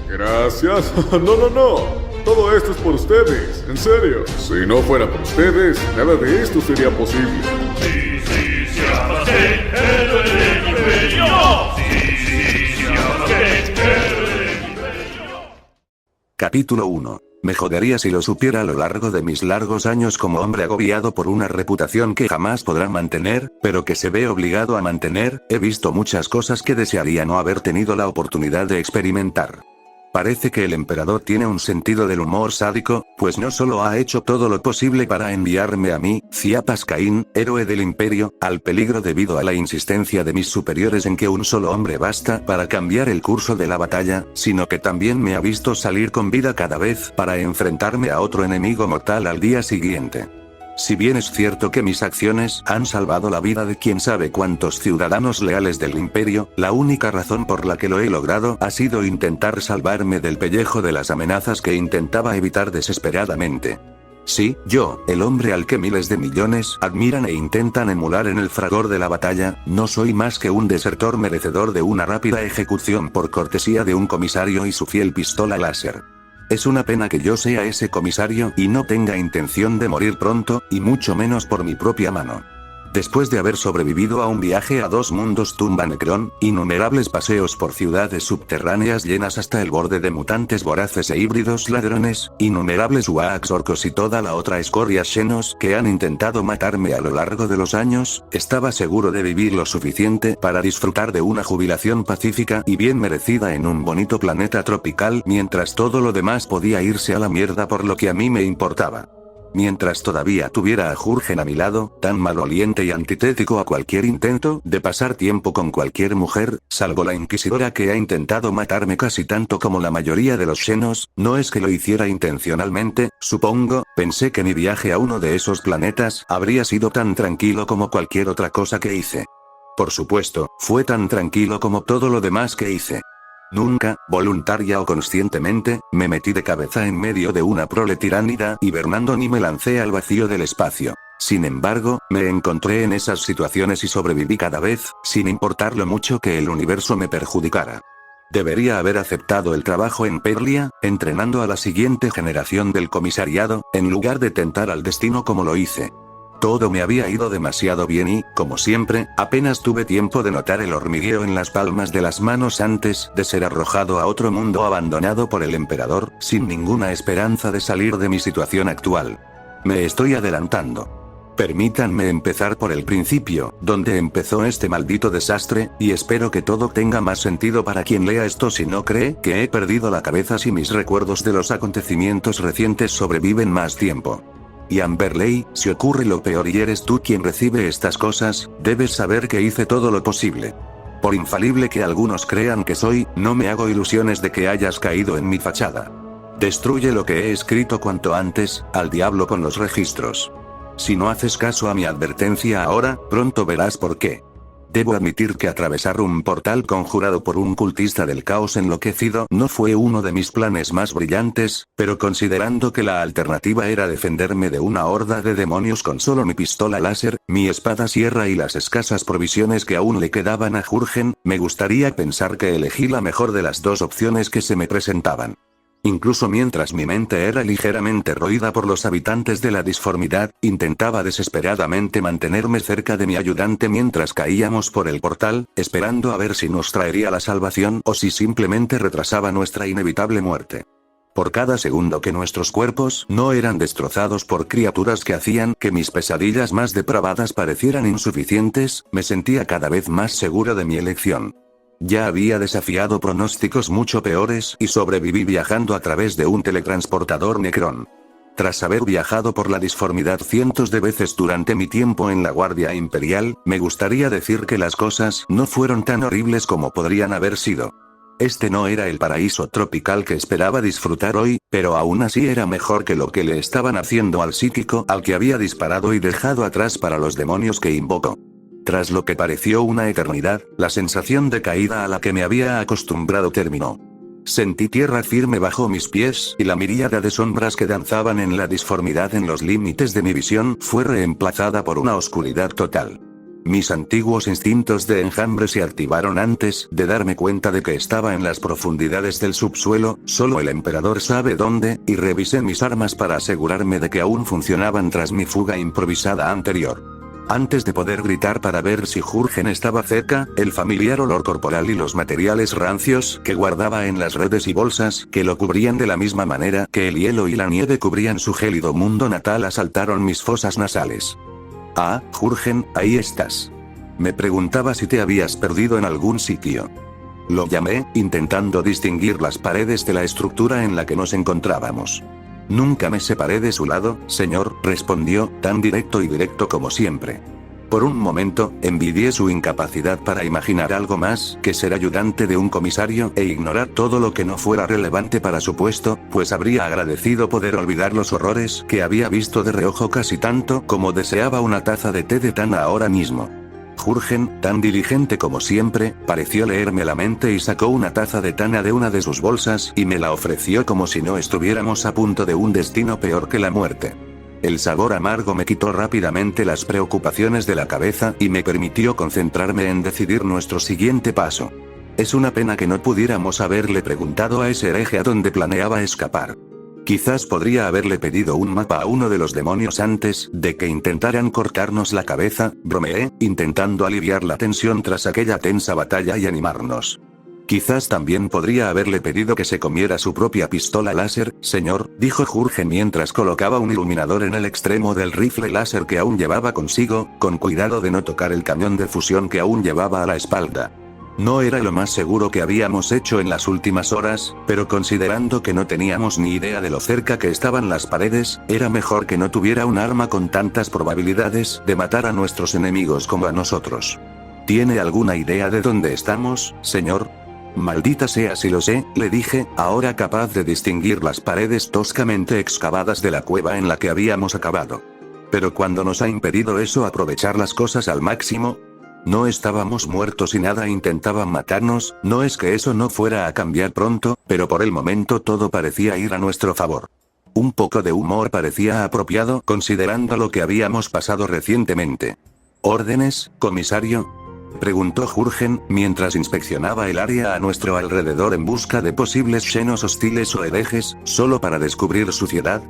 Gracias. No. Todo esto es por ustedes, en serio. Si no fuera por ustedes, nada de esto sería posible. Capítulo 1. Me jodería si lo supiera a lo largo de mis largos años como hombre agobiado por una reputación que jamás podrá mantener, pero que se ve obligado a mantener. He visto muchas cosas que desearía no haber tenido la oportunidad de experimentar. Parece que el emperador tiene un sentido del humor sádico, pues no solo ha hecho todo lo posible para enviarme a mí, Ciapas Caín, héroe del imperio, al peligro debido a la insistencia de mis superiores en que un solo hombre basta para cambiar el curso de la batalla, sino que también me ha visto salir con vida cada vez para enfrentarme a otro enemigo mortal al día siguiente. Si bien es cierto que mis acciones han salvado la vida de quién sabe cuántos ciudadanos leales del imperio, la única razón por la que lo he logrado ha sido intentar salvarme del pellejo de las amenazas que intentaba evitar desesperadamente. Sí, yo, el hombre al que miles de millones admiran e intentan emular en el fragor de la batalla, no soy más que un desertor merecedor de una rápida ejecución por cortesía de un comisario y su fiel pistola láser. Es una pena que yo sea ese comisario y no tenga intención de morir pronto, y mucho menos por mi propia mano. Después de haber sobrevivido a un viaje a 2 mundos tumba Necrón, innumerables paseos por ciudades subterráneas llenas hasta el borde de mutantes voraces e híbridos ladrones, innumerables Waax orcos y toda la otra escoria Xenos que han intentado matarme a lo largo de los años, estaba seguro de vivir lo suficiente para disfrutar de una jubilación pacífica y bien merecida en un bonito planeta tropical mientras todo lo demás podía irse a la mierda por lo que a mí me importaba. Mientras todavía tuviera a Jurgen a mi lado, tan maloliente y antitético a cualquier intento de pasar tiempo con cualquier mujer, salvo la inquisidora que ha intentado matarme casi tanto como la mayoría de los Xenos, no es que lo hiciera intencionalmente, supongo, pensé que mi viaje a uno de esos planetas habría sido tan tranquilo como cualquier otra cosa que hice. Por supuesto, fue tan tranquilo como todo lo demás que hice. Nunca, voluntaria o conscientemente, me metí de cabeza en medio de una prole tiránida hibernando ni me lancé al vacío del espacio. Sin embargo, me encontré en esas situaciones y sobreviví cada vez, sin importar lo mucho que el universo me perjudicara. Debería haber aceptado el trabajo en Perlia, entrenando a la siguiente generación del comisariado, en lugar de tentar al destino como lo hice. Todo me había ido demasiado bien y, como siempre, apenas tuve tiempo de notar el hormigueo en las palmas de las manos antes de ser arrojado a otro mundo abandonado por el emperador, sin ninguna esperanza de salir de mi situación actual. Me estoy adelantando. Permítanme empezar por el principio, donde empezó este maldito desastre, y espero que todo tenga más sentido para quien lea esto si no cree que he perdido la cabeza si mis recuerdos de los acontecimientos recientes sobreviven más tiempo. Y Amberley, si ocurre lo peor y eres tú quien recibe estas cosas, debes saber que hice todo lo posible. Por infalible que algunos crean que soy, no me hago ilusiones de que hayas caído en mi fachada. Destruye lo que he escrito cuanto antes, al diablo con los registros. Si no haces caso a mi advertencia ahora, pronto verás por qué. Debo admitir que atravesar un portal conjurado por un cultista del caos enloquecido no fue uno de mis planes más brillantes, pero considerando que la alternativa era defenderme de una horda de demonios con solo mi pistola láser, mi espada sierra y las escasas provisiones que aún le quedaban a Jurgen, me gustaría pensar que elegí la mejor de las 2 opciones que se me presentaban. Incluso mientras mi mente era ligeramente roída por los habitantes de la disformidad, intentaba desesperadamente mantenerme cerca de mi ayudante mientras caíamos por el portal, esperando a ver si nos traería la salvación o si simplemente retrasaba nuestra inevitable muerte. Por cada segundo que nuestros cuerpos no eran destrozados por criaturas que hacían que mis pesadillas más depravadas parecieran insuficientes, me sentía cada vez más seguro de mi elección. Ya había desafiado pronósticos mucho peores y sobreviví viajando a través de un teletransportador Necrón. Tras haber viajado por la disformidad cientos de veces durante mi tiempo en la Guardia Imperial, me gustaría decir que las cosas no fueron tan horribles como podrían haber sido. Este no era el paraíso tropical que esperaba disfrutar hoy, pero aún así era mejor que lo que le estaban haciendo al psíquico al que había disparado y dejado atrás para los demonios que invocó. Tras lo que pareció una eternidad, la sensación de caída a la que me había acostumbrado terminó. Sentí tierra firme bajo mis pies y la miríada de sombras que danzaban en la disformidad en los límites de mi visión fue reemplazada por una oscuridad total. Mis antiguos instintos de enjambre se activaron antes de darme cuenta de que estaba en las profundidades del subsuelo, solo el emperador sabe dónde, y revisé mis armas para asegurarme de que aún funcionaban tras mi fuga improvisada anterior. Antes de poder gritar para ver si Jurgen estaba cerca, el familiar olor corporal y los materiales rancios que guardaba en las redes y bolsas que lo cubrían de la misma manera que el hielo y la nieve cubrían su gélido mundo natal asaltaron mis fosas nasales. Ah, Jurgen, ahí estás. Me preguntaba si te habías perdido en algún sitio. Lo llamé, intentando distinguir las paredes de la estructura en la que nos encontrábamos. Nunca me separé de su lado, señor, respondió, tan directo y directo como siempre. Por un momento, envidié su incapacidad para imaginar algo más que ser ayudante de un comisario e ignorar todo lo que no fuera relevante para su puesto, pues habría agradecido poder olvidar los horrores que había visto de reojo casi tanto como deseaba una taza de té de Tana ahora mismo. Jurgen, tan diligente como siempre, pareció leerme la mente y sacó una taza de Tana de una de sus bolsas y me la ofreció como si no estuviéramos a punto de un destino peor que la muerte. El sabor amargo me quitó rápidamente las preocupaciones de la cabeza y me permitió concentrarme en decidir nuestro siguiente paso. Es una pena que no pudiéramos haberle preguntado a ese hereje a dónde planeaba escapar. Quizás podría haberle pedido un mapa a uno de los demonios antes de que intentaran cortarnos la cabeza, bromeé, intentando aliviar la tensión tras aquella tensa batalla y animarnos. Quizás también podría haberle pedido que se comiera su propia pistola láser, señor, dijo Jurgen mientras colocaba un iluminador en el extremo del rifle láser que aún llevaba consigo, con cuidado de no tocar el cañón de fusión que aún llevaba a la espalda. No era lo más seguro que habíamos hecho en las últimas horas, pero considerando que no teníamos ni idea de lo cerca que estaban las paredes, era mejor que no tuviera un arma con tantas probabilidades de matar a nuestros enemigos como a nosotros. ¿Tiene alguna idea de dónde estamos, señor? Maldita sea si lo sé, le dije, ahora capaz de distinguir las paredes toscamente excavadas de la cueva en la que habíamos acabado. Pero cuando nos ha impedido eso aprovechar las cosas al máximo. No estábamos muertos y nada intentaban matarnos, no es que eso no fuera a cambiar pronto, pero por el momento todo parecía ir a nuestro favor. Un poco de humor parecía apropiado considerando lo que habíamos pasado recientemente. ¿Órdenes, comisario?, preguntó Jurgen, mientras inspeccionaba el área a nuestro alrededor en busca de posibles xenos hostiles o herejes, solo para descubrir suciedad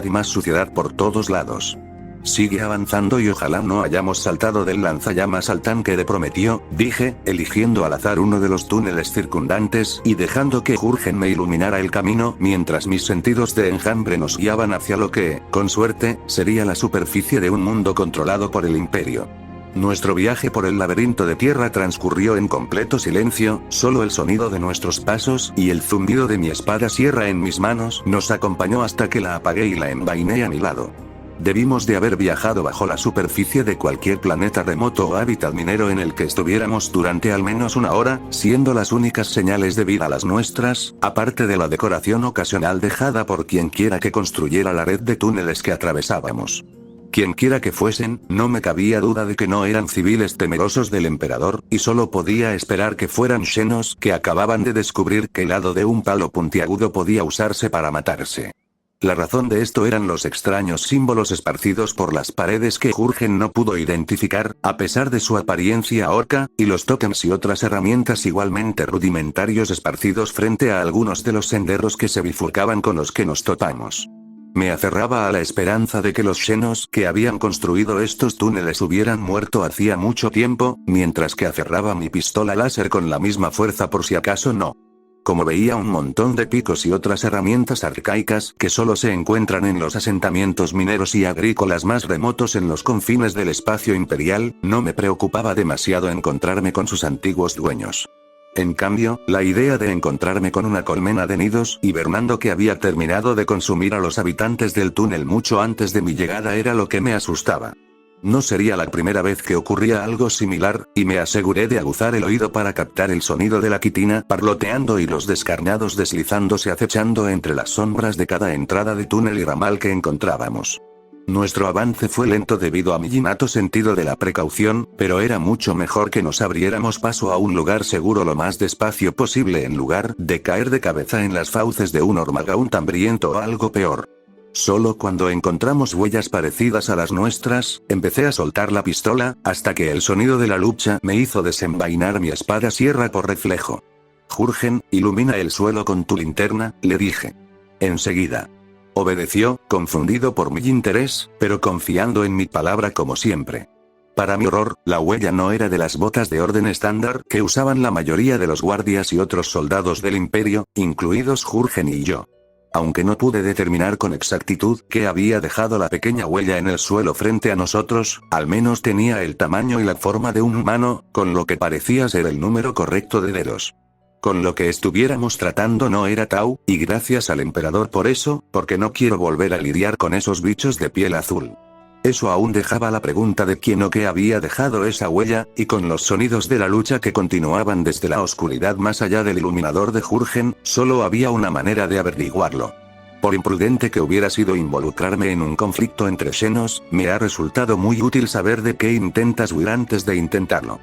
y más suciedad por todos lados. Sigue avanzando y ojalá no hayamos saltado del lanzallamas al tanque de Prometeo, dije, eligiendo al azar uno de los túneles circundantes y dejando que Jurgen me iluminara el camino mientras mis sentidos de enjambre nos guiaban hacia lo que, con suerte, sería la superficie de un mundo controlado por el Imperio. Nuestro viaje por el laberinto de tierra transcurrió en completo silencio, solo el sonido de nuestros pasos y el zumbido de mi espada sierra en mis manos nos acompañó hasta que la apagué y la envainé a mi lado. Debimos de haber viajado bajo la superficie de cualquier planeta remoto o hábitat minero en el que estuviéramos durante al menos una hora, siendo las únicas señales de vida las nuestras, aparte de la decoración ocasional dejada por quienquiera que construyera la red de túneles que atravesábamos. Quienquiera que fuesen, no me cabía duda de que no eran civiles temerosos del emperador, y solo podía esperar que fueran xenos que acababan de descubrir que el lado de un palo puntiagudo podía usarse para matarse. La razón de esto eran los extraños símbolos esparcidos por las paredes que Jurgen no pudo identificar, a pesar de su apariencia orca, y los tótems y otras herramientas igualmente rudimentarios esparcidos frente a algunos de los senderos que se bifurcaban con los que nos topamos. Me aferraba a la esperanza de que los xenos que habían construido estos túneles hubieran muerto hacía mucho tiempo, mientras que aferraba mi pistola láser con la misma fuerza por si acaso no. Como veía un montón de picos y otras herramientas arcaicas que solo se encuentran en los asentamientos mineros y agrícolas más remotos en los confines del espacio imperial, no me preocupaba demasiado encontrarme con sus antiguos dueños. En cambio, la idea de encontrarme con una colmena de nidos hibernando que había terminado de consumir a los habitantes del túnel mucho antes de mi llegada era lo que me asustaba. No sería la primera vez que ocurría algo similar, y me aseguré de aguzar el oído para captar el sonido de la quitina parloteando y los descarnados deslizándose acechando entre las sombras de cada entrada de túnel y ramal que encontrábamos. Nuestro avance fue lento debido a mi innato sentido de la precaución, pero era mucho mejor que nos abriéramos paso a un lugar seguro lo más despacio posible en lugar de caer de cabeza en las fauces de un Ormagaun hambriento o algo peor. Solo cuando encontramos huellas parecidas a las nuestras, empecé a soltar la pistola, hasta que el sonido de la lucha me hizo desenvainar mi espada sierra por reflejo. Jurgen, ilumina el suelo con tu linterna, le dije. Enseguida. Obedeció, confundido por mi interés, pero confiando en mi palabra como siempre. Para mi horror, la huella no era de las botas de orden estándar que usaban la mayoría de los guardias y otros soldados del imperio, incluidos Jurgen y yo. Aunque no pude determinar con exactitud qué había dejado la pequeña huella en el suelo frente a nosotros, al menos tenía el tamaño y la forma de un humano, con lo que parecía ser el número correcto de dedos. Con lo que estuviéramos tratando no era Tau, y gracias al emperador por eso, porque no quiero volver a lidiar con esos bichos de piel azul. Eso aún dejaba la pregunta de quién o qué había dejado esa huella, y con los sonidos de la lucha que continuaban desde la oscuridad más allá del iluminador de Jurgen, solo había una manera de averiguarlo. Por imprudente que hubiera sido involucrarme en un conflicto entre xenos, me ha resultado muy útil saber de qué intentas huir antes de intentarlo.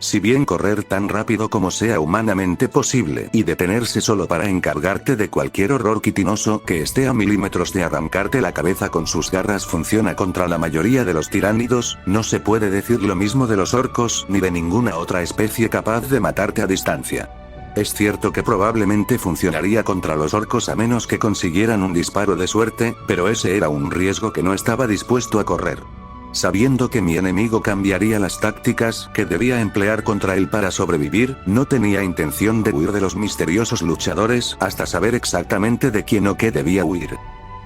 Si bien correr tan rápido como sea humanamente posible y detenerse solo para encargarte de cualquier horror quitinoso que esté a milímetros de arrancarte la cabeza con sus garras funciona contra la mayoría de los tiránidos, no se puede decir lo mismo de los orcos ni de ninguna otra especie capaz de matarte a distancia. Es cierto que probablemente funcionaría contra los orcos a menos que consiguieran un disparo de suerte, pero ese era un riesgo que no estaba dispuesto a correr. Sabiendo que mi enemigo cambiaría las tácticas que debía emplear contra él para sobrevivir, no tenía intención de huir de los misteriosos luchadores hasta saber exactamente de quién o qué debía huir.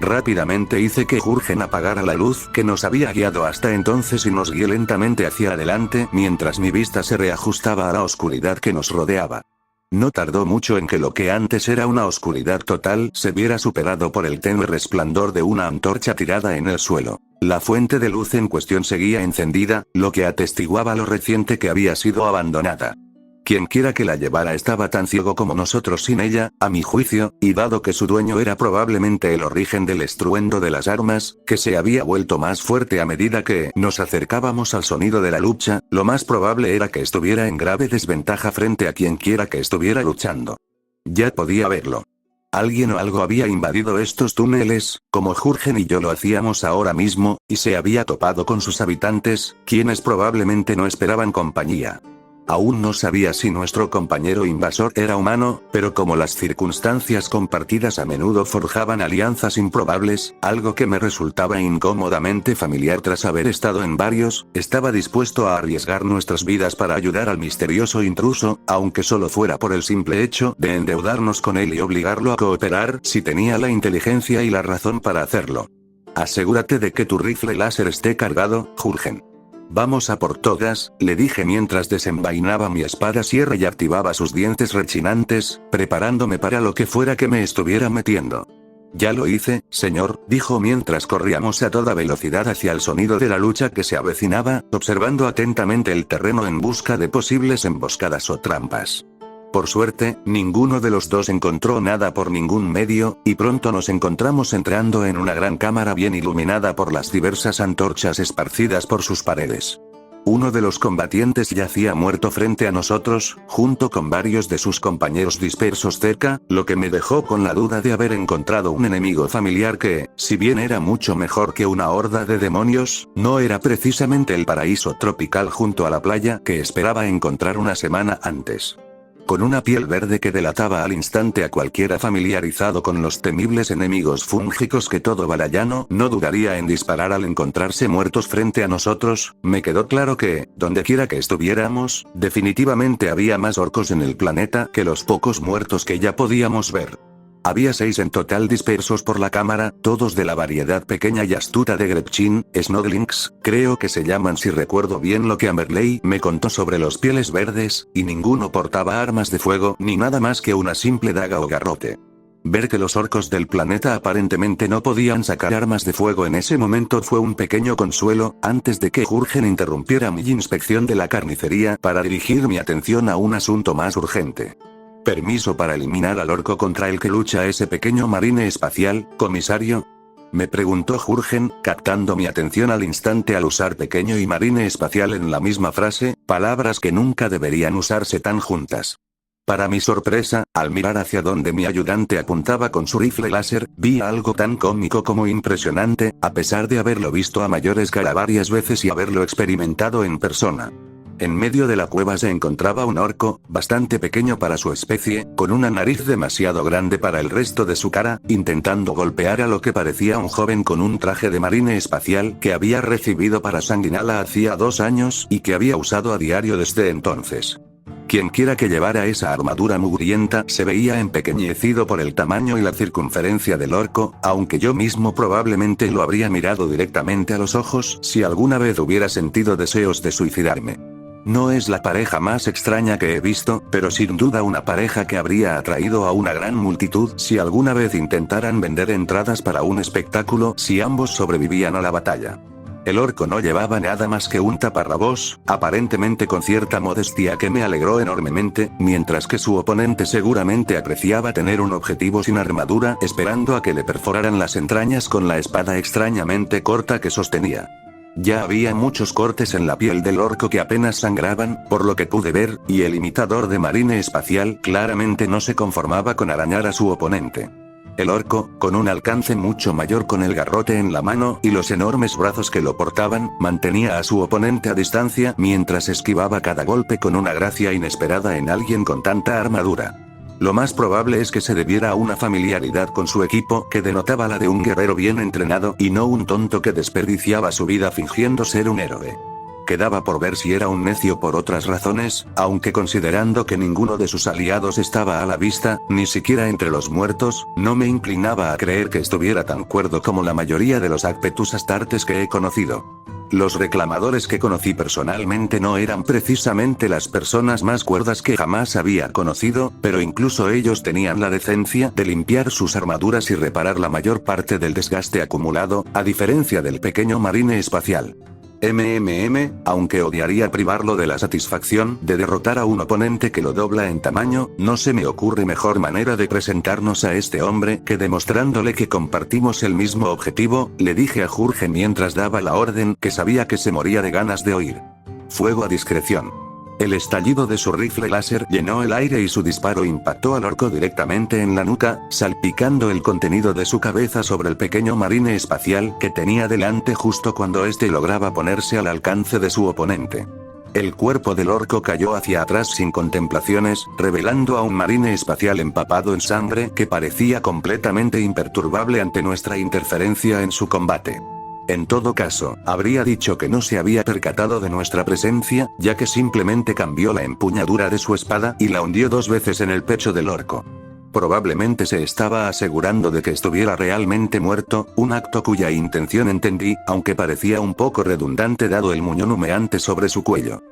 Rápidamente hice que Jurgen apagara la luz que nos había guiado hasta entonces y nos guié lentamente hacia adelante mientras mi vista se reajustaba a la oscuridad que nos rodeaba. No tardó mucho en que lo que antes era una oscuridad total se viera superado por el tenue resplandor de una antorcha tirada en el suelo. La fuente de luz en cuestión seguía encendida, lo que atestiguaba lo reciente que había sido abandonada. Quienquiera que la llevara estaba tan ciego como nosotros sin ella, a mi juicio, y dado que su dueño era probablemente el origen del estruendo de las armas, que se había vuelto más fuerte a medida que nos acercábamos al sonido de la lucha, lo más probable era que estuviera en grave desventaja frente a quienquiera que estuviera luchando. Ya podía verlo. Alguien o algo había invadido estos túneles, como Jurgen y yo lo hacíamos ahora mismo, y se había topado con sus habitantes, quienes probablemente no esperaban compañía. Aún no sabía si nuestro compañero invasor era humano, pero como las circunstancias compartidas a menudo forjaban alianzas improbables, algo que me resultaba incómodamente familiar tras haber estado en varios, estaba dispuesto a arriesgar nuestras vidas para ayudar al misterioso intruso, aunque solo fuera por el simple hecho de endeudarnos con él y obligarlo a cooperar si tenía la inteligencia y la razón para hacerlo. Asegúrate de que tu rifle láser esté cargado, Jurgen. Vamos a por todas, le dije mientras desenvainaba mi espada sierra y activaba sus dientes rechinantes, preparándome para lo que fuera que me estuviera metiendo. Ya lo hice, señor, dijo mientras corríamos a toda velocidad hacia el sonido de la lucha que se avecinaba, observando atentamente el terreno en busca de posibles emboscadas o trampas. Por suerte, ninguno de los dos encontró nada por ningún medio, y pronto nos encontramos entrando en una gran cámara bien iluminada por las diversas antorchas esparcidas por sus paredes. Uno de los combatientes yacía muerto frente a nosotros, junto con varios de sus compañeros dispersos cerca, lo que me dejó con la duda de haber encontrado un enemigo familiar que, si bien era mucho mejor que una horda de demonios, no era precisamente el paraíso tropical junto a la playa que esperaba encontrar una semana antes. Con una piel verde que delataba al instante a cualquiera familiarizado con los temibles enemigos fúngicos que todo balayano no dudaría en disparar al encontrarse muertos frente a nosotros, me quedó claro que, dondequiera que estuviéramos, definitivamente había más orcos en el planeta que los pocos muertos que ya podíamos ver. Había 6 en total dispersos por la cámara, todos de la variedad pequeña y astuta de Gretchin, Snoglings, creo que se llaman si recuerdo bien lo que Amberley me contó sobre los pieles verdes, y ninguno portaba armas de fuego ni nada más que una simple daga o garrote. Ver que los orcos del planeta aparentemente no podían sacar armas de fuego en ese momento fue un pequeño consuelo, antes de que Jurgen interrumpiera mi inspección de la carnicería para dirigir mi atención a un asunto más urgente. ¿Permiso para eliminar al orco contra el que lucha ese pequeño marine espacial, comisario? Me preguntó Jurgen, captando mi atención al instante al usar pequeño y marine espacial en la misma frase, palabras que nunca deberían usarse tan juntas. Para mi sorpresa, al mirar hacia donde mi ayudante apuntaba con su rifle láser, vi algo tan cómico como impresionante, a pesar de haberlo visto a mayor escala varias veces y haberlo experimentado en persona. En medio de la cueva se encontraba un orco, bastante pequeño para su especie, con una nariz demasiado grande para el resto de su cara, intentando golpear a lo que parecía un joven con un traje de marine espacial que había recibido para Sanguinala hacía 2 años y que había usado a diario desde entonces. Quienquiera que llevara esa armadura mugrienta se veía empequeñecido por el tamaño y la circunferencia del orco, aunque yo mismo probablemente lo habría mirado directamente a los ojos si alguna vez hubiera sentido deseos de suicidarme. No es la pareja más extraña que he visto, pero sin duda una pareja que habría atraído a una gran multitud si alguna vez intentaran vender entradas para un espectáculo si ambos sobrevivían a la batalla. El orco no llevaba nada más que un taparrabos, aparentemente con cierta modestia que me alegró enormemente, mientras que su oponente seguramente apreciaba tener un objetivo sin armadura esperando a que le perforaran las entrañas con la espada extrañamente corta que sostenía. Ya había muchos cortes en la piel del orco que apenas sangraban, por lo que pude ver, y el imitador de marine espacial claramente no se conformaba con arañar a su oponente. El orco, con un alcance mucho mayor con el garrote en la mano y los enormes brazos que lo portaban, mantenía a su oponente a distancia mientras esquivaba cada golpe con una gracia inesperada en alguien con tanta armadura. Lo más probable es que se debiera a una familiaridad con su equipo que denotaba la de un guerrero bien entrenado y no un tonto que desperdiciaba su vida fingiendo ser un héroe. Quedaba por ver si era un necio por otras razones, aunque considerando que ninguno de sus aliados estaba a la vista, ni siquiera entre los muertos, no me inclinaba a creer que estuviera tan cuerdo como la mayoría de los Acpetus Astartes que he conocido. Los reclamadores que conocí personalmente no eran precisamente las personas más cuerdas que jamás había conocido, pero incluso ellos tenían la decencia de limpiar sus armaduras y reparar la mayor parte del desgaste acumulado, a diferencia del pequeño marine espacial. Aunque odiaría privarlo de la satisfacción de derrotar a un oponente que lo dobla en tamaño, no se me ocurre mejor manera de presentarnos a este hombre que demostrándole que compartimos el mismo objetivo, le dije a Jurgen mientras daba la orden que sabía que se moría de ganas de oír. Fuego a discreción. El estallido de su rifle láser llenó el aire y su disparo impactó al orco directamente en la nuca, salpicando el contenido de su cabeza sobre el pequeño marine espacial que tenía delante justo cuando éste lograba ponerse al alcance de su oponente. El cuerpo del orco cayó hacia atrás sin contemplaciones, revelando a un marine espacial empapado en sangre que parecía completamente imperturbable ante nuestra interferencia en su combate. En todo caso, habría dicho que no se había percatado de nuestra presencia, ya que simplemente cambió la empuñadura de su espada y la hundió 2 veces en el pecho del orco. Probablemente se estaba asegurando de que estuviera realmente muerto, un acto cuya intención entendí, aunque parecía un poco redundante dado el muñón humeante sobre su cuello.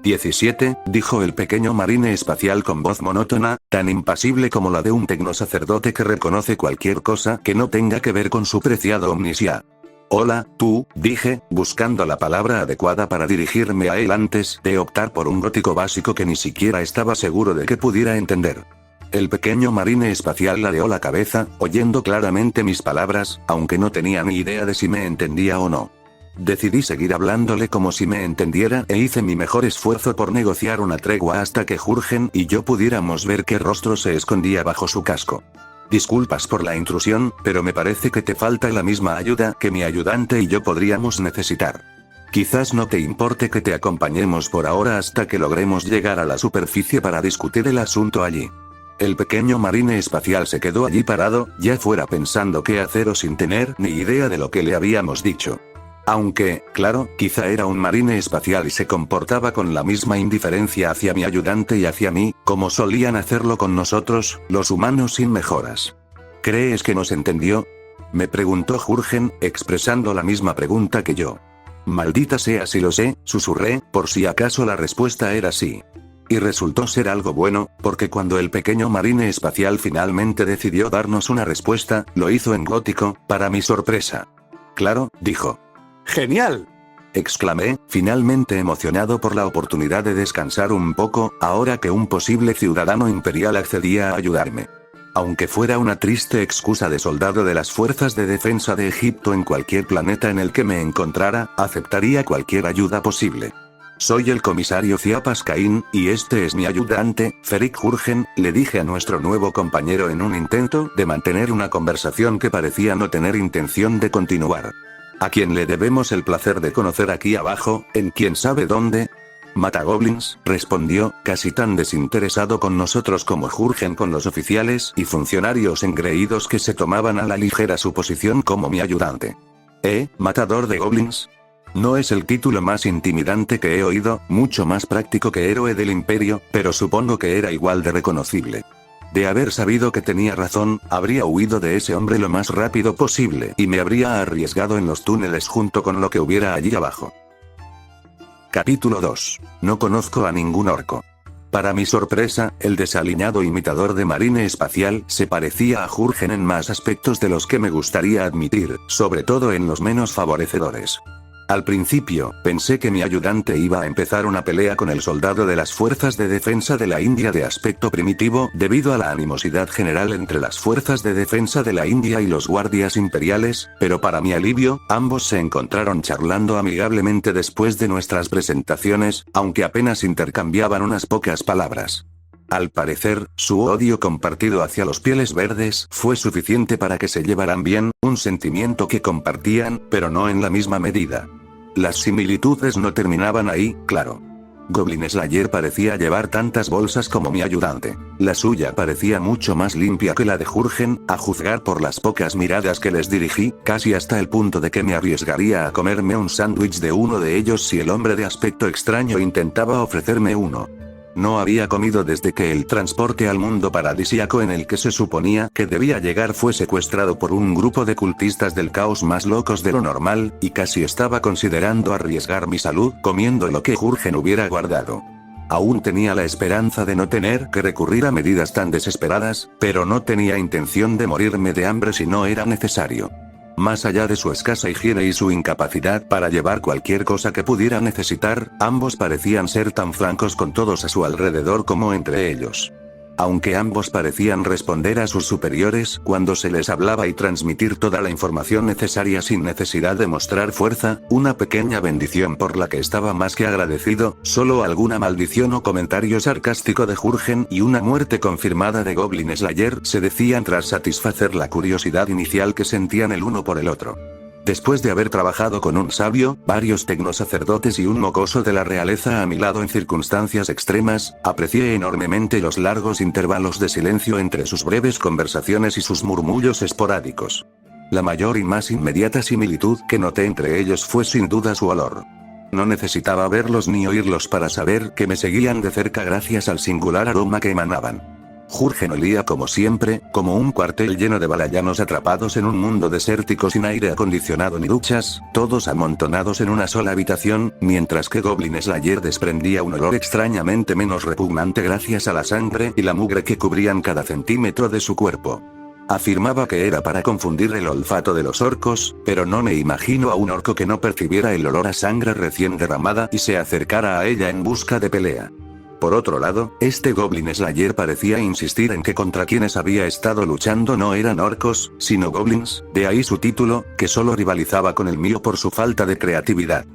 17, dijo el pequeño marine espacial con voz monótona, tan impasible como la de un tecnosacerdote que reconoce cualquier cosa que no tenga que ver con su preciado omnisia. Hola, tú, dije, buscando la palabra adecuada para dirigirme a él antes de optar por un gótico básico que ni siquiera estaba seguro de que pudiera entender. El pequeño marine espacial ladeó la cabeza, oyendo claramente mis palabras, aunque no tenía ni idea de si me entendía o no. Decidí seguir hablándole como si me entendiera e hice mi mejor esfuerzo por negociar una tregua hasta que Jurgen y yo pudiéramos ver qué rostro se escondía bajo su casco. Disculpas por la intrusión, pero me parece que te falta la misma ayuda que mi ayudante y yo podríamos necesitar. Quizás no te importe que te acompañemos por ahora hasta que logremos llegar a la superficie para discutir el asunto allí. El pequeño marine espacial se quedó allí parado, ya fuera pensando qué hacer o sin tener ni idea de lo que le habíamos dicho. Aunque, claro, quizá era un marine espacial y se comportaba con la misma indiferencia hacia mi ayudante y hacia mí, como solían hacerlo con nosotros, los humanos sin mejoras. ¿Crees que nos entendió?, me preguntó Jurgen, expresando la misma pregunta que yo. Maldita sea si lo sé, susurré, por si acaso la respuesta era sí. Y resultó ser algo bueno, porque cuando el pequeño marine espacial finalmente decidió darnos una respuesta, lo hizo en gótico, para mi sorpresa. Claro, dijo. ¡Genial!, exclamé, finalmente emocionado por la oportunidad de descansar un poco, ahora que un posible ciudadano imperial accedía a ayudarme. Aunque fuera una triste excusa de soldado de las fuerzas de defensa de Egipto en cualquier planeta en el que me encontrara, aceptaría cualquier ayuda posible. Soy el comisario Ciapas Caín, y este es mi ayudante, Ferik Jurgen, le dije a nuestro nuevo compañero en un intento de mantener una conversación que parecía no tener intención de continuar. ¿A quién le debemos el placer de conocer aquí abajo, en quién sabe dónde? Matagoblins, respondió, casi tan desinteresado con nosotros como Jurgen con los oficiales y funcionarios engreídos que se tomaban a la ligera su posición como mi ayudante. Matador de goblins. No es el título más intimidante que he oído, mucho más práctico que héroe del imperio, pero supongo que era igual de reconocible. De haber sabido que tenía razón, habría huido de ese hombre lo más rápido posible y me habría arriesgado en los túneles junto con lo que hubiera allí abajo. Capítulo 2. No conozco a ningún orco. Para mi sorpresa, el desaliñado imitador de marine espacial se parecía a Jurgen en más aspectos de los que me gustaría admitir, sobre todo en los menos favorecedores. Al principio, pensé que mi ayudante iba a empezar una pelea con el soldado de las fuerzas de defensa de la India de aspecto primitivo, debido a la animosidad general entre las fuerzas de defensa de la India y los guardias imperiales, pero para mi alivio, ambos se encontraron charlando amigablemente después de nuestras presentaciones, aunque apenas intercambiaban unas pocas palabras. Al parecer, su odio compartido hacia los pieles verdes fue suficiente para que se llevaran bien, un sentimiento que compartían, pero no en la misma medida. Las similitudes no terminaban ahí, claro. Goblin Slayer parecía llevar tantas bolsas como mi ayudante. La suya parecía mucho más limpia que la de Jurgen, a juzgar por las pocas miradas que les dirigí, casi hasta el punto de que me arriesgaría a comerme un sándwich de uno de ellos si el hombre de aspecto extraño intentaba ofrecerme uno. No había comido desde que el transporte al mundo paradisíaco en el que se suponía que debía llegar fue secuestrado por un grupo de cultistas del caos más locos de lo normal, y casi estaba considerando arriesgar mi salud comiendo lo que Jurgen hubiera guardado. Aún tenía la esperanza de no tener que recurrir a medidas tan desesperadas, pero no tenía intención de morirme de hambre si no era necesario. Más allá de su escasa higiene y su incapacidad para llevar cualquier cosa que pudiera necesitar, ambos parecían ser tan francos con todos a su alrededor como entre ellos. Aunque ambos parecían responder a sus superiores cuando se les hablaba y transmitir toda la información necesaria sin necesidad de mostrar fuerza, una pequeña bendición por la que estaba más que agradecido, solo alguna maldición o comentario sarcástico de Jurgen y una muerte confirmada de Goblin Slayer se decían tras satisfacer la curiosidad inicial que sentían el uno por el otro. Después de haber trabajado con un sabio, varios tecnosacerdotes y un mocoso de la realeza a mi lado en circunstancias extremas, aprecié enormemente los largos intervalos de silencio entre sus breves conversaciones y sus murmullos esporádicos. La mayor y más inmediata similitud que noté entre ellos fue sin duda su olor. No necesitaba verlos ni oírlos para saber que me seguían de cerca gracias al singular aroma que emanaban. Jurgen olía como siempre, como un cuartel lleno de balayanos atrapados en un mundo desértico sin aire acondicionado ni duchas, todos amontonados en una sola habitación, mientras que Goblin Slayer desprendía un olor extrañamente menos repugnante gracias a la sangre y la mugre que cubrían cada centímetro de su cuerpo. Afirmaba que era para confundir el olfato de los orcos, pero no me imagino a un orco que no percibiera el olor a sangre recién derramada y se acercara a ella en busca de pelea. Por otro lado, este Goblin Slayer parecía insistir en que contra quienes había estado luchando no eran orcos, sino goblins, de ahí su título, que solo rivalizaba con el mío por su falta de creatividad.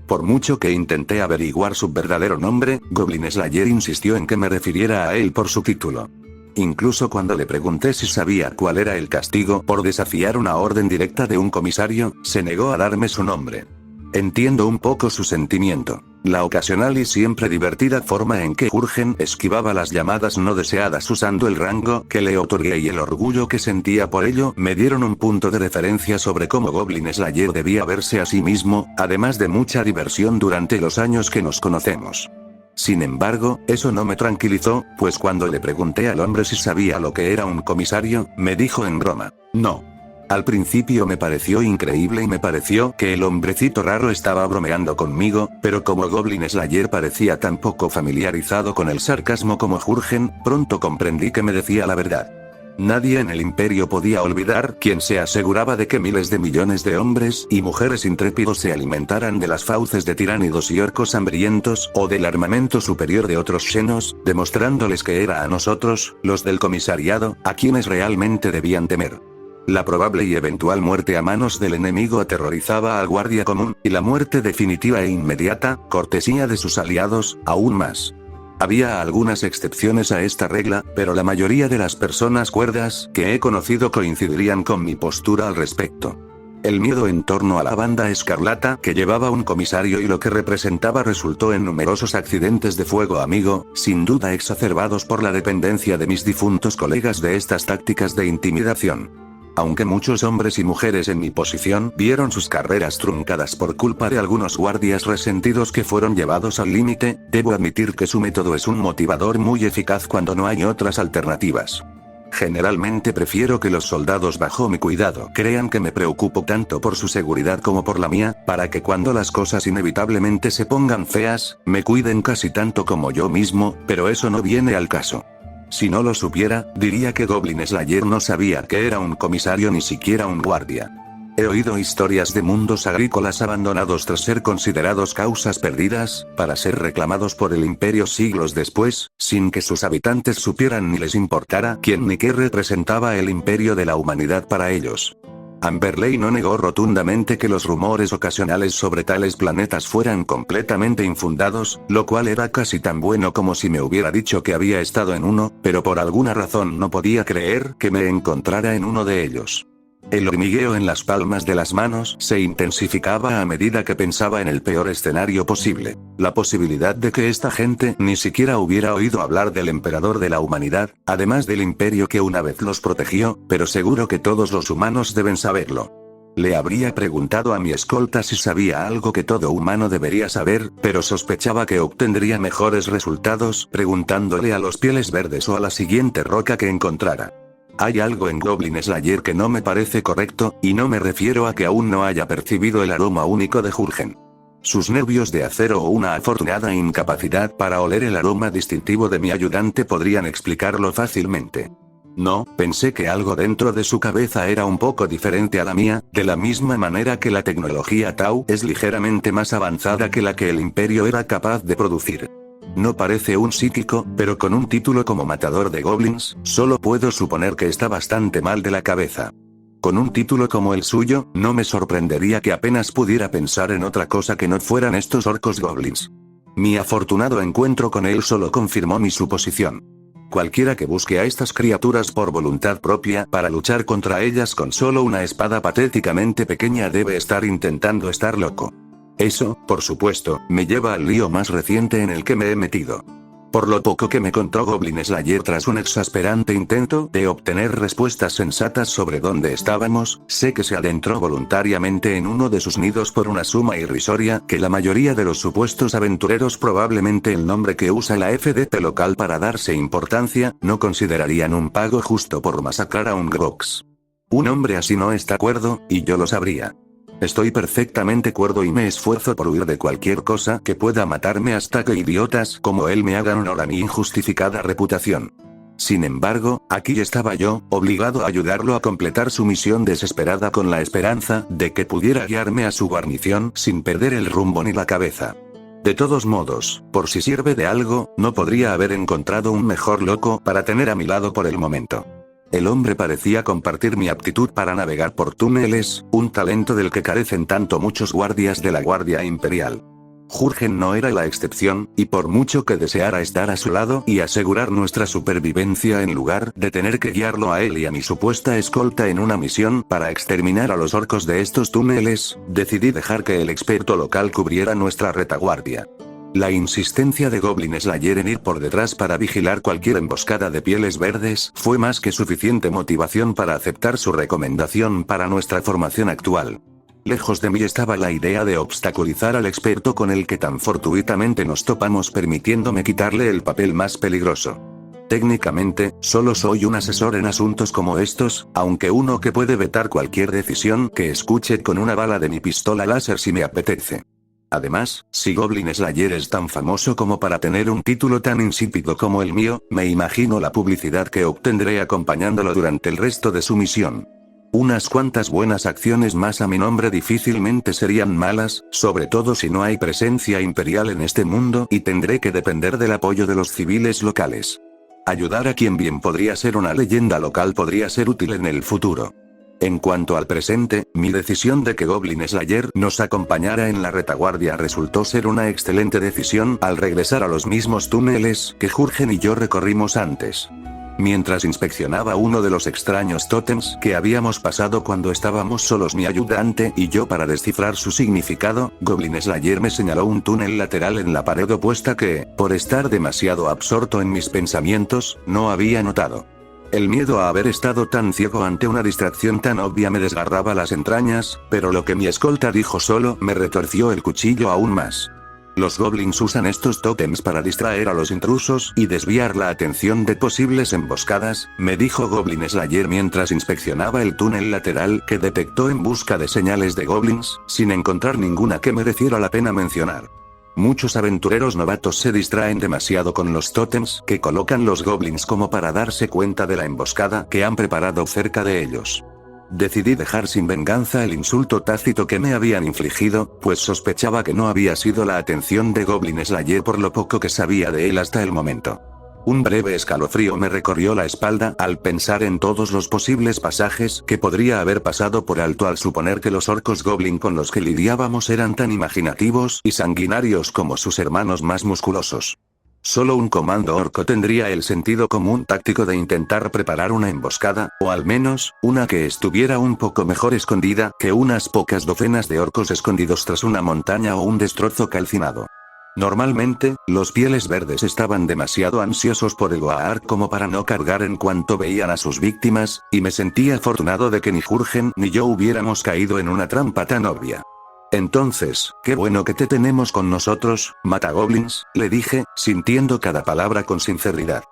Por mucho que intenté averiguar su verdadero nombre, Goblin Slayer insistió en que me refiriera a él por su título. Incluso cuando le pregunté si sabía cuál era el castigo por desafiar una orden directa de un comisario, se negó a darme su nombre. Entiendo un poco su sentimiento. La ocasional y siempre divertida forma en que Jurgen esquivaba las llamadas no deseadas usando el rango que le otorgué y el orgullo que sentía por ello me dieron un punto de referencia sobre cómo Goblin Slayer debía verse a sí mismo, además de mucha diversión durante los años que nos conocemos. Sin embargo, eso no me tranquilizó, pues cuando le pregunté al hombre si sabía lo que era un comisario, me dijo en broma, no. Al principio me pareció increíble y me pareció que el hombrecito raro estaba bromeando conmigo, pero como Goblin Slayer parecía tan poco familiarizado con el sarcasmo como Jurgen, pronto comprendí que me decía la verdad. Nadie en el imperio podía olvidar quien se aseguraba de que miles de millones de hombres y mujeres intrépidos se alimentaran de las fauces de tiránidos y orcos hambrientos o del armamento superior de otros xenos, demostrándoles que era a nosotros, los del comisariado, a quienes realmente debían temer. La probable y eventual muerte a manos del enemigo aterrorizaba al guardia común, y la muerte definitiva e inmediata, cortesía de sus aliados, aún más. Había algunas excepciones a esta regla, pero la mayoría de las personas cuerdas que he conocido coincidirían con mi postura al respecto. El miedo en torno a la banda escarlata que llevaba un comisario y lo que representaba resultó en numerosos accidentes de fuego amigo, sin duda exacerbados por la dependencia de mis difuntos colegas de estas tácticas de intimidación. Aunque muchos hombres y mujeres en mi posición vieron sus carreras truncadas por culpa de algunos guardias resentidos que fueron llevados al límite, debo admitir que su método es un motivador muy eficaz cuando no hay otras alternativas. Generalmente prefiero que los soldados bajo mi cuidado crean que me preocupo tanto por su seguridad como por la mía, para que cuando las cosas inevitablemente se pongan feas, me cuiden casi tanto como yo mismo, pero eso no viene al caso. Si no lo supiera, diría que Goblin Slayer no sabía que era un comisario ni siquiera un guardia. He oído historias de mundos agrícolas abandonados tras ser considerados causas perdidas, para ser reclamados por el imperio siglos después, sin que sus habitantes supieran ni les importara quién ni qué representaba el imperio de la humanidad para ellos. Amberley no negó rotundamente que los rumores ocasionales sobre tales planetas fueran completamente infundados, lo cual era casi tan bueno como si me hubiera dicho que había estado en uno, pero por alguna razón no podía creer que me encontrara en uno de ellos. El hormigueo en las palmas de las manos se intensificaba a medida que pensaba en el peor escenario posible. La posibilidad de que esta gente ni siquiera hubiera oído hablar del emperador de la humanidad, además del imperio que una vez los protegió, pero seguro que todos los humanos deben saberlo. Le habría preguntado a mi escolta si sabía algo que todo humano debería saber, pero sospechaba que obtendría mejores resultados preguntándole a los Pieles Verdes o a la siguiente roca que encontrara. Hay algo en Goblin Slayer que no me parece correcto, y no me refiero a que aún no haya percibido el aroma único de Jurgen. Sus nervios de acero o una afortunada incapacidad para oler el aroma distintivo de mi ayudante podrían explicarlo fácilmente. No, pensé que algo dentro de su cabeza era un poco diferente a la mía, de la misma manera que la tecnología Tau es ligeramente más avanzada que la que el imperio era capaz de producir. No parece un psíquico, pero con un título como matador de goblins, solo puedo suponer que está bastante mal de la cabeza. Con un título como el suyo, no me sorprendería que apenas pudiera pensar en otra cosa que no fueran estos orcos goblins. Mi afortunado encuentro con él solo confirmó mi suposición. Cualquiera que busque a estas criaturas por voluntad propia para luchar contra ellas con solo una espada patéticamente pequeña debe estar intentando estar loco. Eso, por supuesto, me lleva al lío más reciente en el que me he metido. Por lo poco que me contó Goblin Slayer tras un exasperante intento de obtener respuestas sensatas sobre dónde estábamos, sé que se adentró voluntariamente en uno de sus nidos por una suma irrisoria que la mayoría de los supuestos aventureros, probablemente el nombre que usa la FDP local para darse importancia, no considerarían un pago justo por masacrar a un Grox. Un hombre así no está cuerdo, y yo lo sabría. Estoy perfectamente cuerdo y me esfuerzo por huir de cualquier cosa que pueda matarme hasta que idiotas como él me hagan honor a mi injustificada reputación. Sin embargo, aquí estaba yo, obligado a ayudarlo a completar su misión desesperada con la esperanza de que pudiera guiarme a su guarnición sin perder el rumbo ni la cabeza. De todos modos, por si sirve de algo, no podría haber encontrado un mejor loco para tener a mi lado por el momento. El hombre parecía compartir mi aptitud para navegar por túneles, un talento del que carecen tanto muchos guardias de la Guardia Imperial. Jurgen no era la excepción, y por mucho que deseara estar a su lado y asegurar nuestra supervivencia en lugar de tener que guiarlo a él y a mi supuesta escolta en una misión para exterminar a los orcos de estos túneles, decidí dejar que el experto local cubriera nuestra retaguardia. La insistencia de Goblin Slayer en ir por detrás para vigilar cualquier emboscada de Pieles Verdes fue más que suficiente motivación para aceptar su recomendación para nuestra formación actual. Lejos de mí estaba la idea de obstaculizar al experto con el que tan fortuitamente nos topamos, permitiéndome quitarle el papel más peligroso. Técnicamente, solo soy un asesor en asuntos como estos, aunque uno que puede vetar cualquier decisión que escuche con una bala de mi pistola láser si me apetece. Además, si Goblin Slayer es tan famoso como para tener un título tan insípido como el mío, me imagino la publicidad que obtendré acompañándolo durante el resto de su misión. Unas cuantas buenas acciones más a mi nombre difícilmente serían malas, sobre todo si no hay presencia imperial en este mundo y tendré que depender del apoyo de los civiles locales. Ayudar a quien bien podría ser una leyenda local podría ser útil en el futuro. En cuanto al presente, mi decisión de que Goblin Slayer nos acompañara en la retaguardia resultó ser una excelente decisión al regresar a los mismos túneles que Jurgen y yo recorrimos antes. Mientras inspeccionaba uno de los extraños tótems que habíamos pasado cuando estábamos solos mi ayudante y yo para descifrar su significado, Goblin Slayer me señaló un túnel lateral en la pared opuesta que, por estar demasiado absorto en mis pensamientos, no había notado. El miedo a haber estado tan ciego ante una distracción tan obvia me desgarraba las entrañas, pero lo que mi escolta dijo solo me retorció el cuchillo aún más. Los goblins usan estos tótems para distraer a los intrusos y desviar la atención de posibles emboscadas, me dijo Goblin Slayer mientras inspeccionaba el túnel lateral que detectó en busca de señales de goblins, sin encontrar ninguna que mereciera la pena mencionar. Muchos aventureros novatos se distraen demasiado con los tótems que colocan los goblins como para darse cuenta de la emboscada que han preparado cerca de ellos. Decidí dejar sin venganza el insulto tácito que me habían infligido, pues sospechaba que no había sido la atención de Goblin Slayer por lo poco que sabía de él hasta el momento. Un breve escalofrío me recorrió la espalda al pensar en todos los posibles pasajes que podría haber pasado por alto al suponer que los orcos goblin con los que lidiábamos eran tan imaginativos y sanguinarios como sus hermanos más musculosos. Solo un comando orco tendría el sentido común táctico de intentar preparar una emboscada, o al menos, una que estuviera un poco mejor escondida que unas pocas docenas de orcos escondidos tras una montaña o un destrozo calcinado. Normalmente, los pieles verdes estaban demasiado ansiosos por el Goa'uld como para no cargar en cuanto veían a sus víctimas, y me sentía afortunado de que ni Jurgen ni yo hubiéramos caído en una trampa tan obvia. Entonces, qué bueno que te tenemos con nosotros, matagoblins, le dije, sintiendo cada palabra con sinceridad.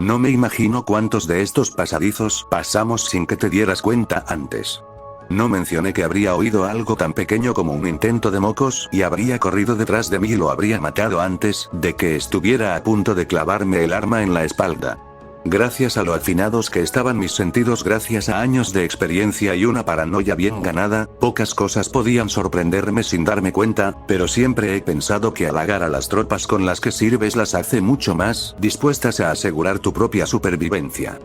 No me imagino cuántos de estos pasadizos pasamos sin que te dieras cuenta antes. No mencioné que habría oído algo tan pequeño como un intento de mocos y habría corrido detrás de mí y lo habría matado antes de que estuviera a punto de clavarme el arma en la espalda. Gracias a lo afinados que estaban mis sentidos gracias a años de experiencia y una paranoia bien ganada, pocas cosas podían sorprenderme sin darme cuenta, pero siempre he pensado que halagar a las tropas con las que sirves las hace mucho más dispuestas a asegurar tu propia supervivencia.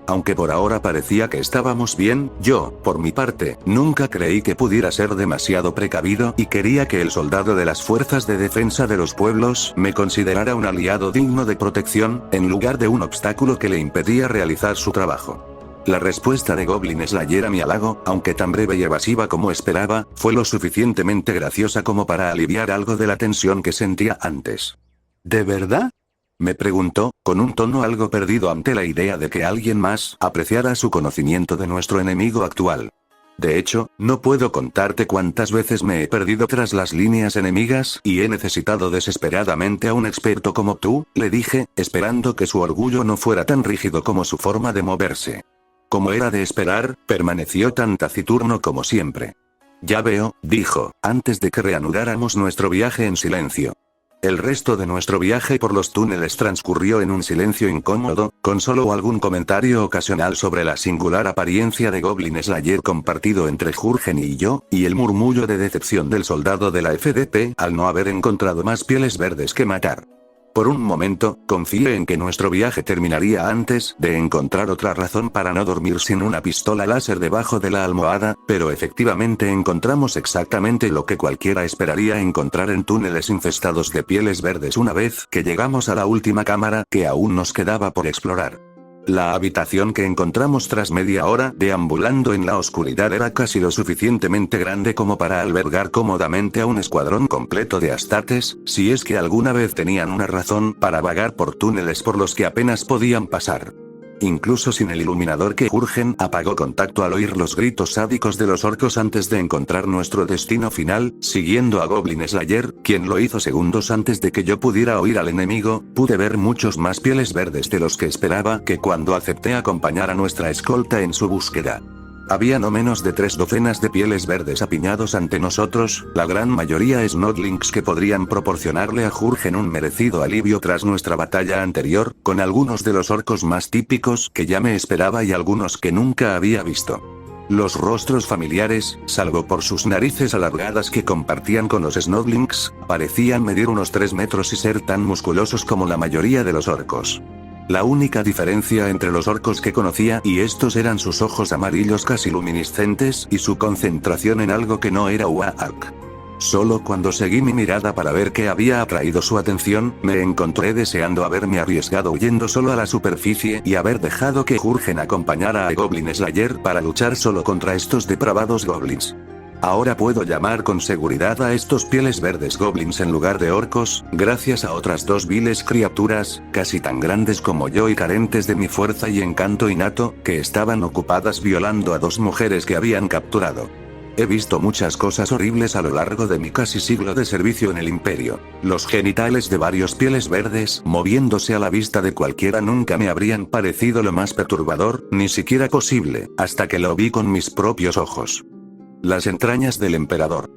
Aunque por ahora parecía que estábamos bien, yo, por mi parte, nunca creí que pudiera ser demasiado precavido y quería que el soldado de las fuerzas de defensa de los pueblos me considerara un aliado digno de protección, en lugar de un obstáculo que le impedía realizar su trabajo. La respuesta de Goblin Slayer a mi halago, aunque tan breve y evasiva como esperaba, fue lo suficientemente graciosa como para aliviar algo de la tensión que sentía antes. ¿De verdad?, me preguntó, con un tono algo perdido ante la idea de que alguien más apreciara su conocimiento de nuestro enemigo actual. De hecho, no puedo contarte cuántas veces me he perdido tras las líneas enemigas y he necesitado desesperadamente a un experto como tú, le dije, esperando que su orgullo no fuera tan rígido como su forma de moverse. Como era de esperar, permaneció tan taciturno como siempre. Ya veo, dijo, antes de que reanudáramos nuestro viaje en silencio. El resto de nuestro viaje por los túneles transcurrió en un silencio incómodo, con solo algún comentario ocasional sobre la singular apariencia de Goblin Slayer compartido entre Jurgen y yo, y el murmullo de decepción del soldado de la FDP al no haber encontrado más pieles verdes que matar. Por un momento, confié en que nuestro viaje terminaría antes de encontrar otra razón para no dormir sin una pistola láser debajo de la almohada, pero efectivamente encontramos exactamente lo que cualquiera esperaría encontrar en túneles infestados de pieles verdes una vez que llegamos a la última cámara que aún nos quedaba por explorar. La habitación que encontramos tras media hora deambulando en la oscuridad era casi lo suficientemente grande como para albergar cómodamente a un escuadrón completo de astartes, si es que alguna vez tenían una razón para vagar por túneles por los que apenas podían pasar. Incluso sin el iluminador que Jurgen apagó contacto al oír los gritos sádicos de los orcos antes de encontrar nuestro destino final, siguiendo a Goblin Slayer, quien lo hizo segundos antes de que yo pudiera oír al enemigo, pude ver muchos más pieles verdes de los que esperaba que cuando acepté acompañar a nuestra escolta en su búsqueda. Había no menos de 3 docenas de pieles verdes apiñados ante nosotros, la gran mayoría snotlings que podrían proporcionarle a Jurgen un merecido alivio tras nuestra batalla anterior, con algunos de los orcos más típicos que ya me esperaba y algunos que nunca había visto. Los rostros familiares, salvo por sus narices alargadas que compartían con los snotlings, parecían medir unos 3 metros y ser tan musculosos como la mayoría de los orcos. La única diferencia entre los orcos que conocía y estos eran sus ojos amarillos casi luminiscentes y su concentración en algo que no era Uaak. Solo cuando seguí mi mirada para ver qué había atraído su atención, me encontré deseando haberme arriesgado huyendo solo a la superficie y haber dejado que Jurgen acompañara a Goblin Slayer para luchar solo contra estos depravados goblins. Ahora puedo llamar con seguridad a estos pieles verdes goblins en lugar de orcos, gracias a otras dos viles criaturas, casi tan grandes como yo y carentes de mi fuerza y encanto innato, que estaban ocupadas violando a dos mujeres que habían capturado. He visto muchas cosas horribles a lo largo de mi casi siglo de servicio en el Imperio. Los genitales de varios pieles verdes moviéndose a la vista de cualquiera nunca me habrían parecido lo más perturbador, ni siquiera posible, hasta que lo vi con mis propios ojos. Las entrañas del emperador.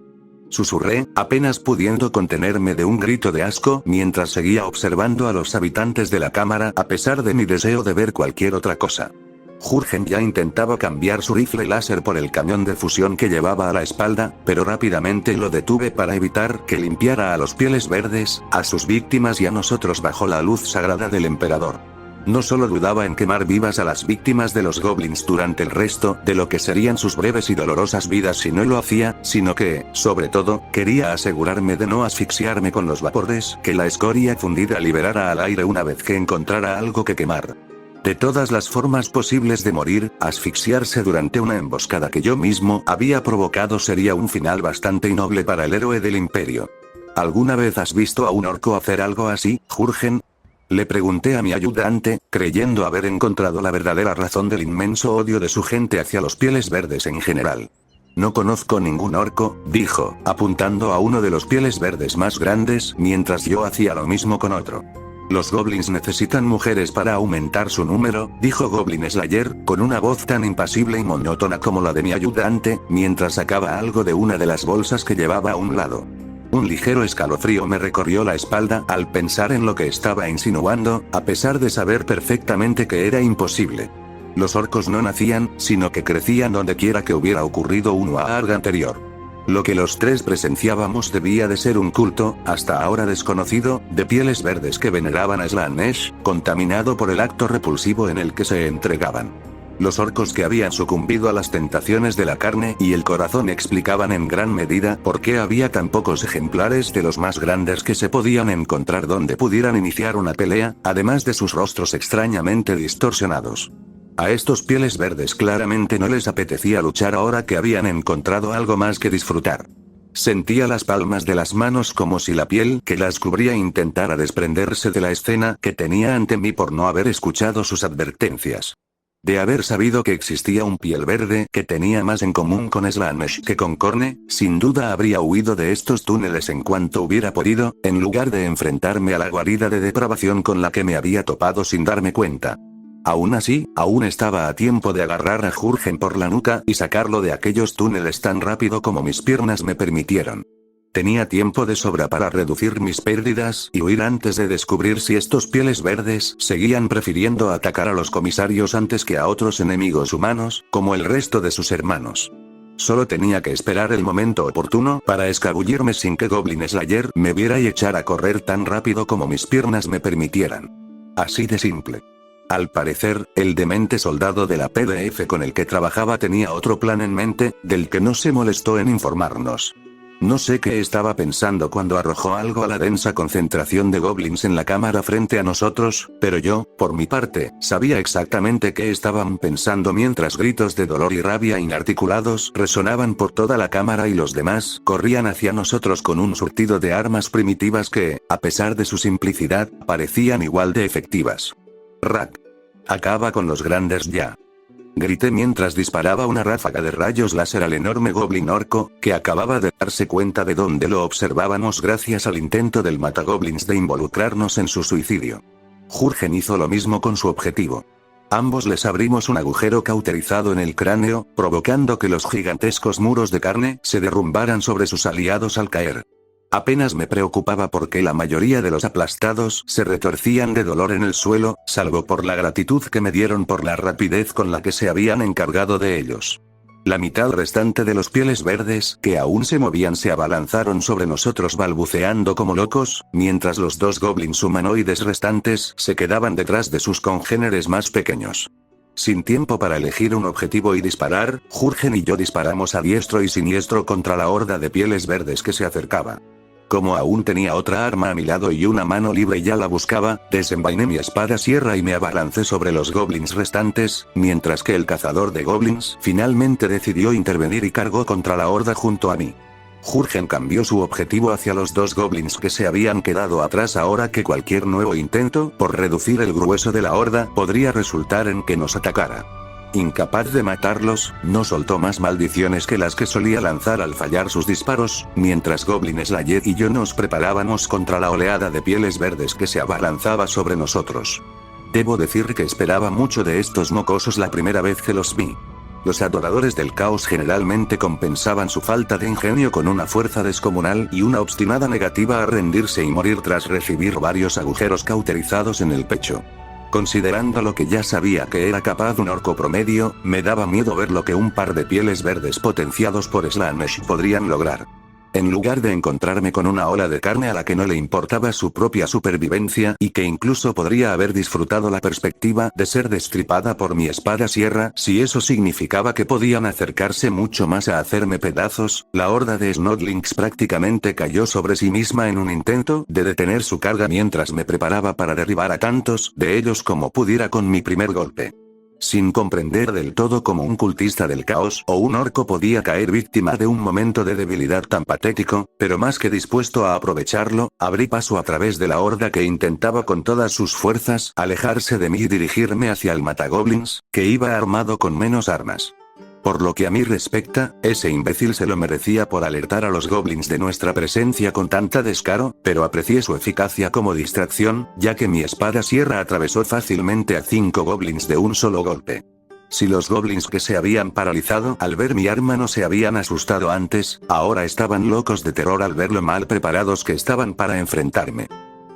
Susurré, apenas pudiendo contenerme de un grito de asco mientras seguía observando a los habitantes de la cámara a pesar de mi deseo de ver cualquier otra cosa. Jurgen ya intentaba cambiar su rifle láser por el cañón de fusión que llevaba a la espalda, pero rápidamente lo detuve para evitar que limpiara a los pieles verdes, a sus víctimas y a nosotros bajo la luz sagrada del emperador. No solo dudaba en quemar vivas a las víctimas de los goblins durante el resto de lo que serían sus breves y dolorosas vidas si no lo hacía, sino que, sobre todo, quería asegurarme de no asfixiarme con los vapores que la escoria fundida liberara al aire una vez que encontrara algo que quemar. De todas las formas posibles de morir, asfixiarse durante una emboscada que yo mismo había provocado sería un final bastante innoble para el héroe del Imperio. ¿Alguna vez has visto a un orco hacer algo así, Jurgen? Le pregunté a mi ayudante, creyendo haber encontrado la verdadera razón del inmenso odio de su gente hacia los pieles verdes en general. No conozco ningún orco, dijo, apuntando a uno de los pieles verdes más grandes, mientras yo hacía lo mismo con otro. Los goblins necesitan mujeres para aumentar su número, dijo Goblin Slayer, con una voz tan impasible y monótona como la de mi ayudante, mientras sacaba algo de una de las bolsas que llevaba a un lado. Un ligero escalofrío me recorrió la espalda al pensar en lo que estaba insinuando, a pesar de saber perfectamente que era imposible. Los orcos no nacían, sino que crecían donde quiera que hubiera ocurrido un Uaag anterior. Lo que los tres presenciábamos debía de ser un culto, hasta ahora desconocido, de pieles verdes que veneraban a Slaanesh, contaminado por el acto repulsivo en el que se entregaban. Los orcos que habían sucumbido a las tentaciones de la carne y el corazón explicaban en gran medida por qué había tan pocos ejemplares de los más grandes que se podían encontrar donde pudieran iniciar una pelea, además de sus rostros extrañamente distorsionados. A estos pieles verdes claramente no les apetecía luchar ahora que habían encontrado algo más que disfrutar. Sentía las palmas de las manos como si la piel que las cubría intentara desprenderse de la escena que tenía ante mí por no haber escuchado sus advertencias. De haber sabido que existía un piel verde que tenía más en común con Slaanesh que con Khorne, sin duda habría huido de estos túneles en cuanto hubiera podido, en lugar de enfrentarme a la guarida de depravación con la que me había topado sin darme cuenta. Aún así, aún estaba a tiempo de agarrar a Jurgen por la nuca y sacarlo de aquellos túneles tan rápido como mis piernas me permitieron. Tenía tiempo de sobra para reducir mis pérdidas y huir antes de descubrir si estos pieles verdes seguían prefiriendo atacar a los comisarios antes que a otros enemigos humanos, como el resto de sus hermanos. Solo tenía que esperar el momento oportuno para escabullirme sin que Goblin Slayer me viera y echar a correr tan rápido como mis piernas me permitieran. Así de simple. Al parecer, el demente soldado de la PDF con el que trabajaba tenía otro plan en mente, del que no se molestó en informarnos. No sé qué estaba pensando cuando arrojó algo a la densa concentración de goblins en la cámara frente a nosotros, pero yo, por mi parte, sabía exactamente qué estaban pensando mientras gritos de dolor y rabia inarticulados resonaban por toda la cámara y los demás corrían hacia nosotros con un surtido de armas primitivas que, a pesar de su simplicidad, parecían igual de efectivas. Rak. Acaba con los grandes ya. Grité mientras disparaba una ráfaga de rayos láser al enorme goblin orco, que acababa de darse cuenta de dónde lo observábamos gracias al intento del matagoblins de involucrarnos en su suicidio. Jurgen hizo lo mismo con su objetivo. Ambos les abrimos un agujero cauterizado en el cráneo, provocando que los gigantescos muros de carne se derrumbaran sobre sus aliados al caer. Apenas me preocupaba porque la mayoría de los aplastados se retorcían de dolor en el suelo, salvo por la gratitud que me dieron por la rapidez con la que se habían encargado de ellos. La mitad restante de los pieles verdes, que aún se movían, se abalanzaron sobre nosotros balbuceando como locos, mientras los 2 goblins humanoides restantes se quedaban detrás de sus congéneres más pequeños. Sin tiempo para elegir un objetivo y disparar, Jürgen y yo disparamos a diestro y siniestro contra la horda de pieles verdes que se acercaba. Como aún tenía otra arma a mi lado y una mano libre y ya la buscaba, desenvainé mi espada sierra y me abalancé sobre los goblins restantes, mientras que el cazador de goblins finalmente decidió intervenir y cargó contra la horda junto a mí. Jürgen cambió su objetivo hacia los 2 goblins que se habían quedado atrás ahora que cualquier nuevo intento por reducir el grueso de la horda podría resultar en que nos atacara. Incapaz de matarlos, no soltó más maldiciones que las que solía lanzar al fallar sus disparos, mientras Goblin Slayer y yo nos preparábamos contra la oleada de pieles verdes que se abalanzaba sobre nosotros. Debo decir que esperaba mucho de estos mocosos la primera vez que los vi. Los adoradores del caos generalmente compensaban su falta de ingenio con una fuerza descomunal y una obstinada negativa a rendirse y morir tras recibir varios agujeros cauterizados en el pecho. Considerando lo que ya sabía que era capaz un orco promedio, me daba miedo ver lo que un par de pieles verdes potenciados por Slaanesh podrían lograr. En lugar de encontrarme con una ola de carne a la que no le importaba su propia supervivencia y que incluso podría haber disfrutado la perspectiva de ser destripada por mi espada sierra si eso significaba que podían acercarse mucho más a hacerme pedazos, la horda de Snodlings prácticamente cayó sobre sí misma en un intento de detener su carga mientras me preparaba para derribar a tantos de ellos como pudiera con mi primer golpe. Sin comprender del todo cómo un cultista del caos o un orco podía caer víctima de un momento de debilidad tan patético, pero más que dispuesto a aprovecharlo, abrí paso a través de la horda que intentaba con todas sus fuerzas alejarse de mí y dirigirme hacia el matagoblins, que iba armado con menos armas. Por lo que a mí respecta, ese imbécil se lo merecía por alertar a los goblins de nuestra presencia con tanta descaro, pero aprecié su eficacia como distracción, ya que mi espada sierra atravesó fácilmente a 5 goblins de un solo golpe. Si los goblins que se habían paralizado al ver mi arma no se habían asustado antes, ahora estaban locos de terror al ver lo mal preparados que estaban para enfrentarme.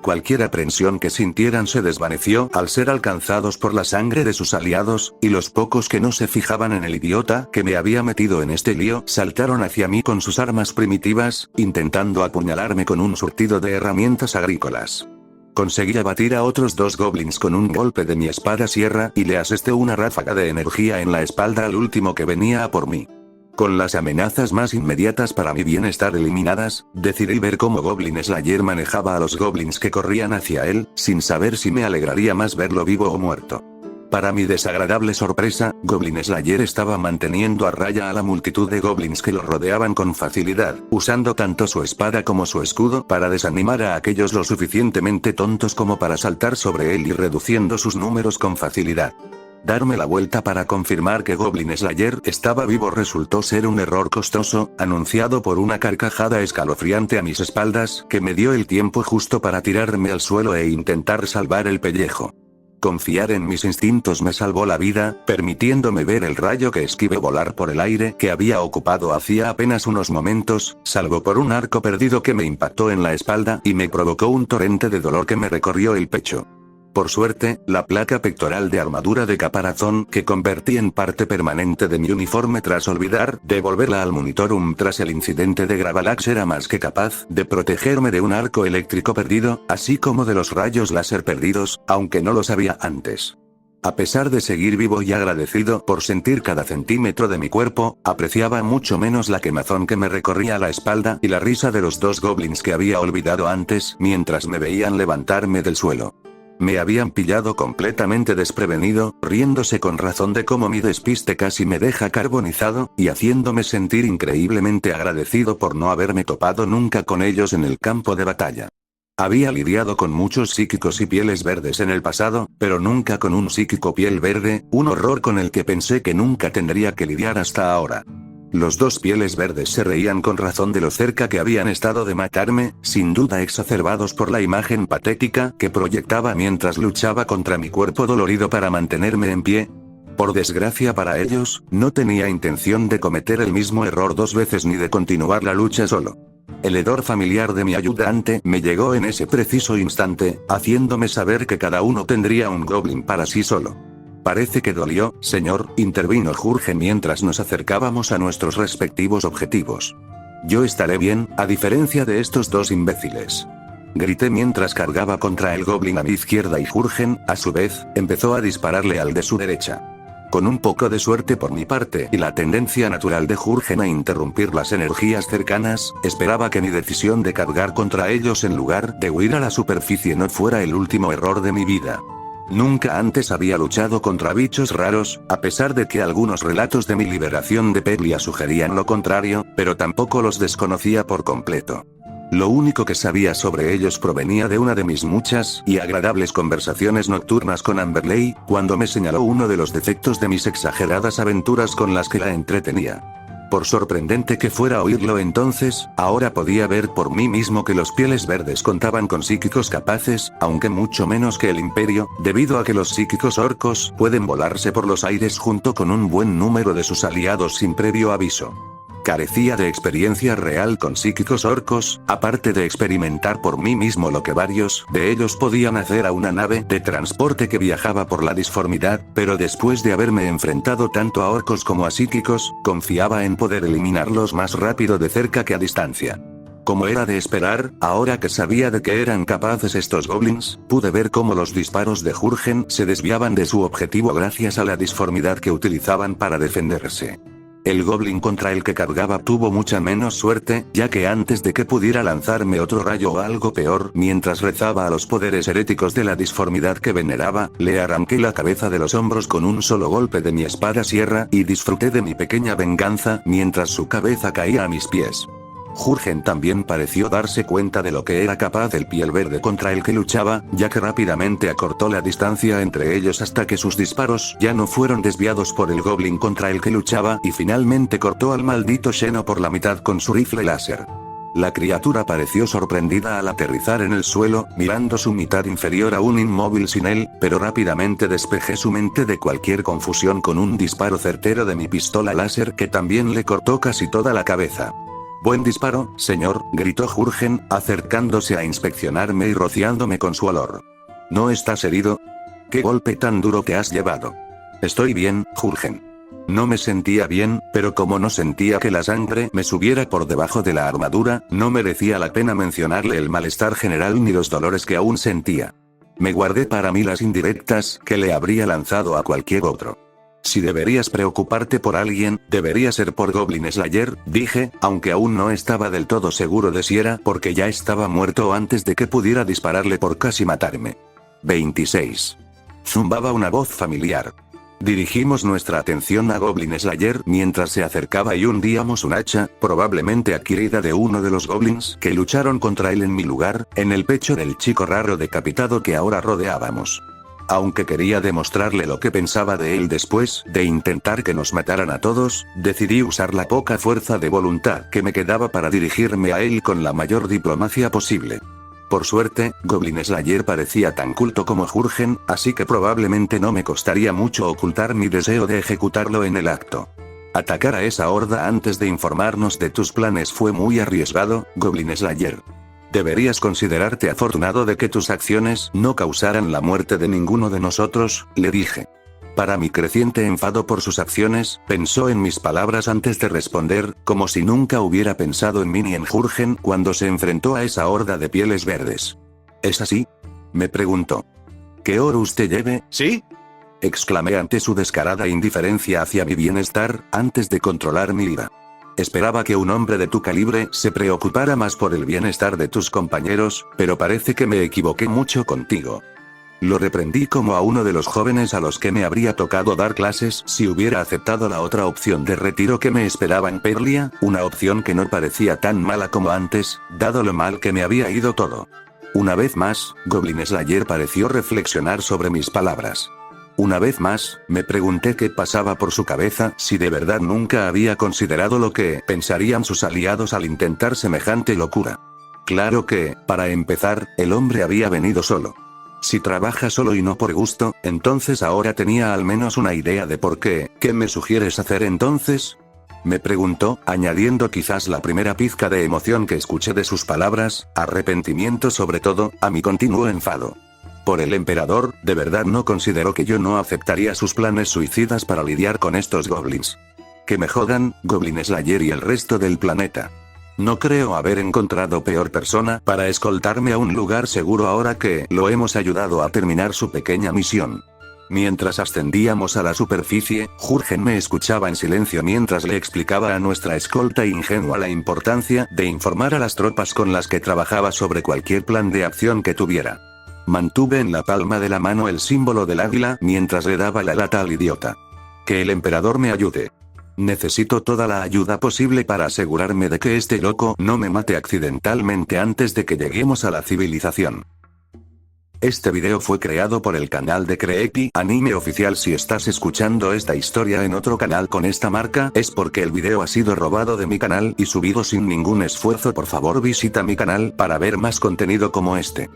Cualquier aprensión que sintieran se desvaneció al ser alcanzados por la sangre de sus aliados, y los pocos que no se fijaban en el idiota que me había metido en este lío saltaron hacia mí con sus armas primitivas, intentando apuñalarme con un surtido de herramientas agrícolas. Conseguí abatir a otros 2 goblins con un golpe de mi espada sierra y le asesté una ráfaga de energía en la espalda al último que venía a por mí. Con las amenazas más inmediatas para mi bienestar eliminadas, decidí ver cómo Goblin Slayer manejaba a los goblins que corrían hacia él, sin saber si me alegraría más verlo vivo o muerto. Para mi desagradable sorpresa, Goblin Slayer estaba manteniendo a raya a la multitud de goblins que lo rodeaban con facilidad, usando tanto su espada como su escudo para desanimar a aquellos lo suficientemente tontos como para saltar sobre él y reduciendo sus números con facilidad. Darme la vuelta para confirmar que Goblin Slayer estaba vivo resultó ser un error costoso, anunciado por una carcajada escalofriante a mis espaldas que me dio el tiempo justo para tirarme al suelo e intentar salvar el pellejo. Confiar en mis instintos me salvó la vida, permitiéndome ver el rayo que esquivé volar por el aire que había ocupado hacía apenas unos momentos, salvo por un arco perdido que me impactó en la espalda y me provocó un torrente de dolor que me recorrió el pecho. Por suerte, la placa pectoral de armadura de caparazón que convertí en parte permanente de mi uniforme tras olvidar devolverla al monitorum tras el incidente de Gravalax era más que capaz de protegerme de un arco eléctrico perdido, así como de los rayos láser perdidos, aunque no lo sabía antes. A pesar de seguir vivo y agradecido por sentir cada centímetro de mi cuerpo, apreciaba mucho menos la quemazón que me recorría la espalda y la risa de los 2 goblins que había olvidado antes mientras me veían levantarme del suelo. Me habían pillado completamente desprevenido, riéndose con razón de cómo mi despiste casi me deja carbonizado, y haciéndome sentir increíblemente agradecido por no haberme topado nunca con ellos en el campo de batalla. Había lidiado con muchos psíquicos y pieles verdes en el pasado, pero nunca con un psíquico piel verde, un horror con el que pensé que nunca tendría que lidiar hasta ahora. Los 2 pieles verdes se reían con razón de lo cerca que habían estado de matarme, sin duda exacerbados por la imagen patética que proyectaba mientras luchaba contra mi cuerpo dolorido para mantenerme en pie. Por desgracia para ellos, no tenía intención de cometer el mismo error 2 veces ni de continuar la lucha solo. El hedor familiar de mi ayudante me llegó en ese preciso instante, haciéndome saber que cada uno tendría un goblin para sí solo. Parece que dolió, señor, intervino Jurgen mientras nos acercábamos a nuestros respectivos objetivos. Yo estaré bien, a diferencia de estos dos imbéciles. Grité mientras cargaba contra el goblin a mi izquierda y Jurgen, a su vez, empezó a dispararle al de su derecha. Con un poco de suerte por mi parte y la tendencia natural de Jurgen a interrumpir las energías cercanas, esperaba que mi decisión de cargar contra ellos en lugar de huir a la superficie no fuera el último error de mi vida. Nunca antes había luchado contra bichos raros, a pesar de que algunos relatos de mi liberación de Perlia sugerían lo contrario, pero tampoco los desconocía por completo. Lo único que sabía sobre ellos provenía de una de mis muchas y agradables conversaciones nocturnas con Amberley, cuando me señaló uno de los defectos de mis exageradas aventuras con las que la entretenía. Por sorprendente que fuera oírlo entonces, ahora podía ver por mí mismo que los Pieles Verdes contaban con psíquicos capaces, aunque mucho menos que el Imperio, debido a que los psíquicos orcos pueden volarse por los aires junto con un buen número de sus aliados sin previo aviso. Carecía de experiencia real con psíquicos orcos, aparte de experimentar por mí mismo lo que varios de ellos podían hacer a una nave de transporte que viajaba por la disformidad, pero después de haberme enfrentado tanto a orcos como a psíquicos, confiaba en poder eliminarlos más rápido de cerca que a distancia. Como era de esperar, ahora que sabía de qué eran capaces estos goblins, pude ver cómo los disparos de Jurgen se desviaban de su objetivo gracias a la disformidad que utilizaban para defenderse. El goblin contra el que cargaba tuvo mucha menos suerte, ya que antes de que pudiera lanzarme otro rayo o algo peor, mientras rezaba a los poderes heréticos de la disformidad que veneraba, le arranqué la cabeza de los hombros con un solo golpe de mi espada sierra y disfruté de mi pequeña venganza mientras su cabeza caía a mis pies. Jurgen también pareció darse cuenta de lo que era capaz el Piel Verde contra el que luchaba, ya que rápidamente acortó la distancia entre ellos hasta que sus disparos ya no fueron desviados por el goblin contra el que luchaba y finalmente cortó al maldito Xeno por la mitad con su rifle láser. La criatura pareció sorprendida al aterrizar en el suelo, mirando su mitad inferior aún inmóvil sin él, pero rápidamente despejé su mente de cualquier confusión con un disparo certero de mi pistola láser que también le cortó casi toda la cabeza. «Buen disparo, señor», gritó Jurgen, acercándose a inspeccionarme y rociándome con su olor. «¿No estás herido? ¿Qué golpe tan duro te has llevado?» «Estoy bien, Jurgen». No me sentía bien, pero como no sentía que la sangre me subiera por debajo de la armadura, no merecía la pena mencionarle el malestar general ni los dolores que aún sentía. Me guardé para mí las indirectas que le habría lanzado a cualquier otro. «Si deberías preocuparte por alguien, debería ser por Goblin Slayer», dije, aunque aún no estaba del todo seguro de si era porque ya estaba muerto antes de que pudiera dispararle por casi matarme. 26. Zumbaba una voz familiar. Dirigimos nuestra atención a Goblin Slayer mientras se acercaba y hundíamos un hacha, probablemente adquirida de uno de los goblins que lucharon contra él en mi lugar, en el pecho del chico raro decapitado que ahora rodeábamos. Aunque quería demostrarle lo que pensaba de él después de intentar que nos mataran a todos, decidí usar la poca fuerza de voluntad que me quedaba para dirigirme a él con la mayor diplomacia posible. Por suerte, Goblin Slayer parecía tan culto como Jurgen, así que probablemente no me costaría mucho ocultar mi deseo de ejecutarlo en el acto. Atacar a esa horda antes de informarnos de tus planes fue muy arriesgado, Goblin Slayer. Deberías considerarte afortunado de que tus acciones no causaran la muerte de ninguno de nosotros, le dije. Para mi creciente enfado por sus acciones, pensó en mis palabras antes de responder, como si nunca hubiera pensado en mí ni en Jurgen cuando se enfrentó a esa horda de Pieles Verdes. ¿Es así?, me preguntó. ¿Qué oro usted lleve? ¿Sí?, exclamé ante su descarada indiferencia hacia mi bienestar, antes de controlar mi ira. Esperaba que un hombre de tu calibre se preocupara más por el bienestar de tus compañeros, pero parece que me equivoqué mucho contigo. Lo reprendí como a uno de los jóvenes a los que me habría tocado dar clases si hubiera aceptado la otra opción de retiro que me esperaba en Perlia, una opción que no parecía tan mala como antes, dado lo mal que me había ido todo. Una vez más, Goblin Slayer pareció reflexionar sobre mis palabras. Una vez más, me pregunté qué pasaba por su cabeza, si de verdad nunca había considerado lo que pensarían sus aliados al intentar semejante locura. Claro que, para empezar, el hombre había venido solo. Si trabaja solo y no por gusto, entonces ahora tenía al menos una idea de por qué. ¿Qué me sugieres hacer entonces?, me preguntó, añadiendo quizás la primera pizca de emoción que escuché de sus palabras, arrepentimiento sobre todo, a mi continuo enfado. Por el emperador, de verdad no consideró que yo no aceptaría sus planes suicidas para lidiar con estos goblins. Que me jodan, Goblin Slayer y el resto del planeta. No creo haber encontrado peor persona para escoltarme a un lugar seguro ahora que lo hemos ayudado a terminar su pequeña misión. Mientras ascendíamos a la superficie, Jurgen me escuchaba en silencio mientras le explicaba a nuestra escolta ingenua la importancia de informar a las tropas con las que trabajaba sobre cualquier plan de acción que tuviera. Mantuve en la palma de la mano el símbolo del águila mientras le daba la lata al idiota. Que el emperador me ayude. Necesito toda la ayuda posible para asegurarme de que este loco no me mate accidentalmente antes de que lleguemos a la civilización. Este video fue creado por el canal de Creepy Anime Oficial. Si estás escuchando esta historia en otro canal con esta marca, es porque el video ha sido robado de mi canal y subido sin ningún esfuerzo. Por favor visita mi canal para ver más contenido como este.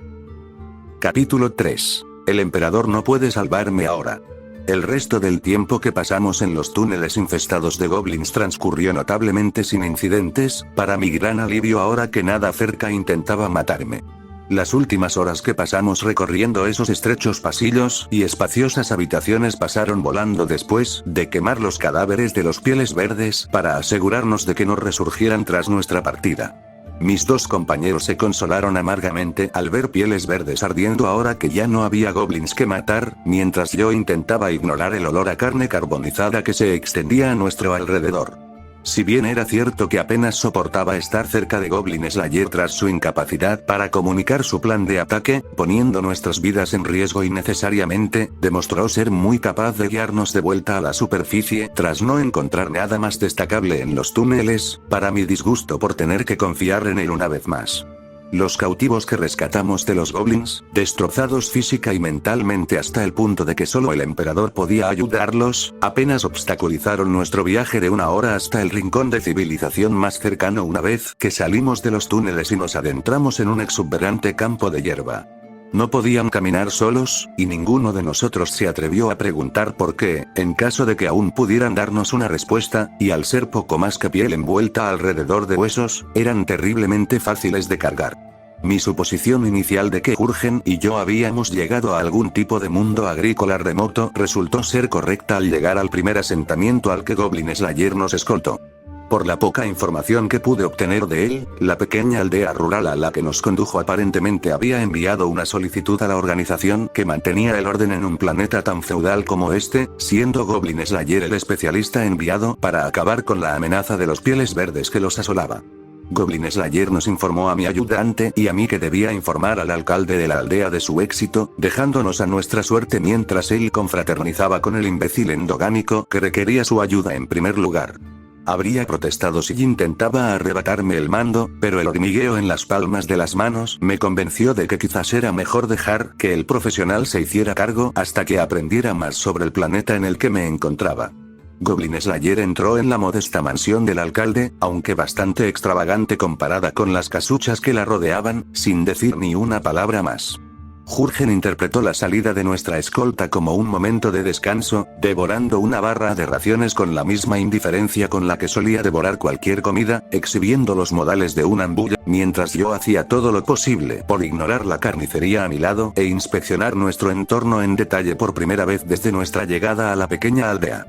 Capítulo 3. El emperador no puede salvarme ahora. El resto del tiempo que pasamos en los túneles infestados de goblins transcurrió notablemente sin incidentes, para mi gran alivio ahora que nada cerca intentaba matarme. Las últimas horas que pasamos recorriendo esos estrechos pasillos y espaciosas habitaciones pasaron volando después de quemar los cadáveres de los pieles verdes para asegurarnos de que no resurgieran tras nuestra partida. Mis dos compañeros se consolaron amargamente al ver pieles verdes ardiendo ahora que ya no había goblins que matar, mientras yo intentaba ignorar el olor a carne carbonizada que se extendía a nuestro alrededor. Si bien era cierto que apenas soportaba estar cerca de Goblin Slayer tras su incapacidad para comunicar su plan de ataque, poniendo nuestras vidas en riesgo innecesariamente, demostró ser muy capaz de guiarnos de vuelta a la superficie tras no encontrar nada más destacable en los túneles, para mi disgusto por tener que confiar en él una vez más. Los cautivos que rescatamos de los goblins, destrozados física y mentalmente hasta el punto de que solo el emperador podía ayudarlos, apenas obstaculizaron nuestro viaje de 1 hora hasta el rincón de civilización más cercano una vez que salimos de los túneles y nos adentramos en un exuberante campo de hierba. No podían caminar solos, y ninguno de nosotros se atrevió a preguntar por qué, en caso de que aún pudieran darnos una respuesta, y al ser poco más que piel envuelta alrededor de huesos, eran terriblemente fáciles de cargar. Mi suposición inicial de que Jurgen y yo habíamos llegado a algún tipo de mundo agrícola remoto resultó ser correcta al llegar al primer asentamiento al que Goblin Slayer nos escoltó. Por la poca información que pude obtener de él, la pequeña aldea rural a la que nos condujo aparentemente había enviado una solicitud a la organización que mantenía el orden en un planeta tan feudal como este, siendo Goblin Slayer el especialista enviado para acabar con la amenaza de los pieles verdes que los asolaba. Goblin Slayer nos informó a mi ayudante y a mí que debía informar al alcalde de la aldea de su éxito, dejándonos a nuestra suerte mientras él confraternizaba con el imbécil endogámico que requería su ayuda en primer lugar. Habría protestado si intentaba arrebatarme el mando, pero el hormigueo en las palmas de las manos me convenció de que quizás era mejor dejar que el profesional se hiciera cargo hasta que aprendiera más sobre el planeta en el que me encontraba. Goblin Slayer entró en la modesta mansión del alcalde, aunque bastante extravagante comparada con las casuchas que la rodeaban, sin decir ni una palabra más. Jurgen interpretó la salida de nuestra escolta como un momento de descanso, devorando una barra de raciones con la misma indiferencia con la que solía devorar cualquier comida, exhibiendo los modales de una ambulla, mientras yo hacía todo lo posible por ignorar la carnicería a mi lado e inspeccionar nuestro entorno en detalle por primera vez desde nuestra llegada a la pequeña aldea.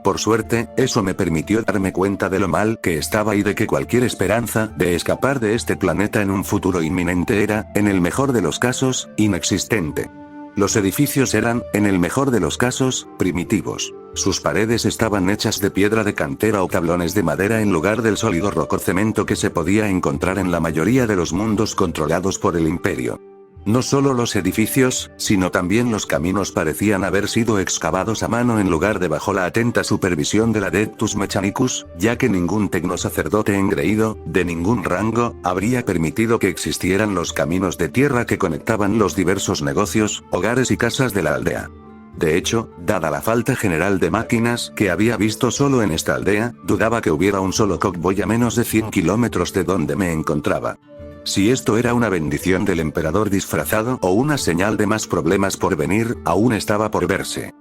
Por suerte, eso me permitió darme cuenta de lo mal que estaba y de que cualquier esperanza de escapar de este planeta en un futuro inminente era, en el mejor de los casos, inexistente. Los edificios eran, en el mejor de los casos, primitivos. Sus paredes estaban hechas de piedra de cantera o tablones de madera en lugar del sólido rococemento que se podía encontrar en la mayoría de los mundos controlados por el imperio. No solo los edificios, sino también los caminos parecían haber sido excavados a mano en lugar de bajo la atenta supervisión del Adeptus Mechanicus, ya que ningún tecnosacerdote engreído, de ningún rango, habría permitido que existieran los caminos de tierra que conectaban los diversos negocios, hogares y casas de la aldea. De hecho, dada la falta general de máquinas que había visto solo en esta aldea, dudaba que hubiera un solo cowboy a menos de 100 kilómetros de donde me encontraba. Si esto era una bendición del emperador disfrazado o una señal de más problemas por venir, aún estaba por verse.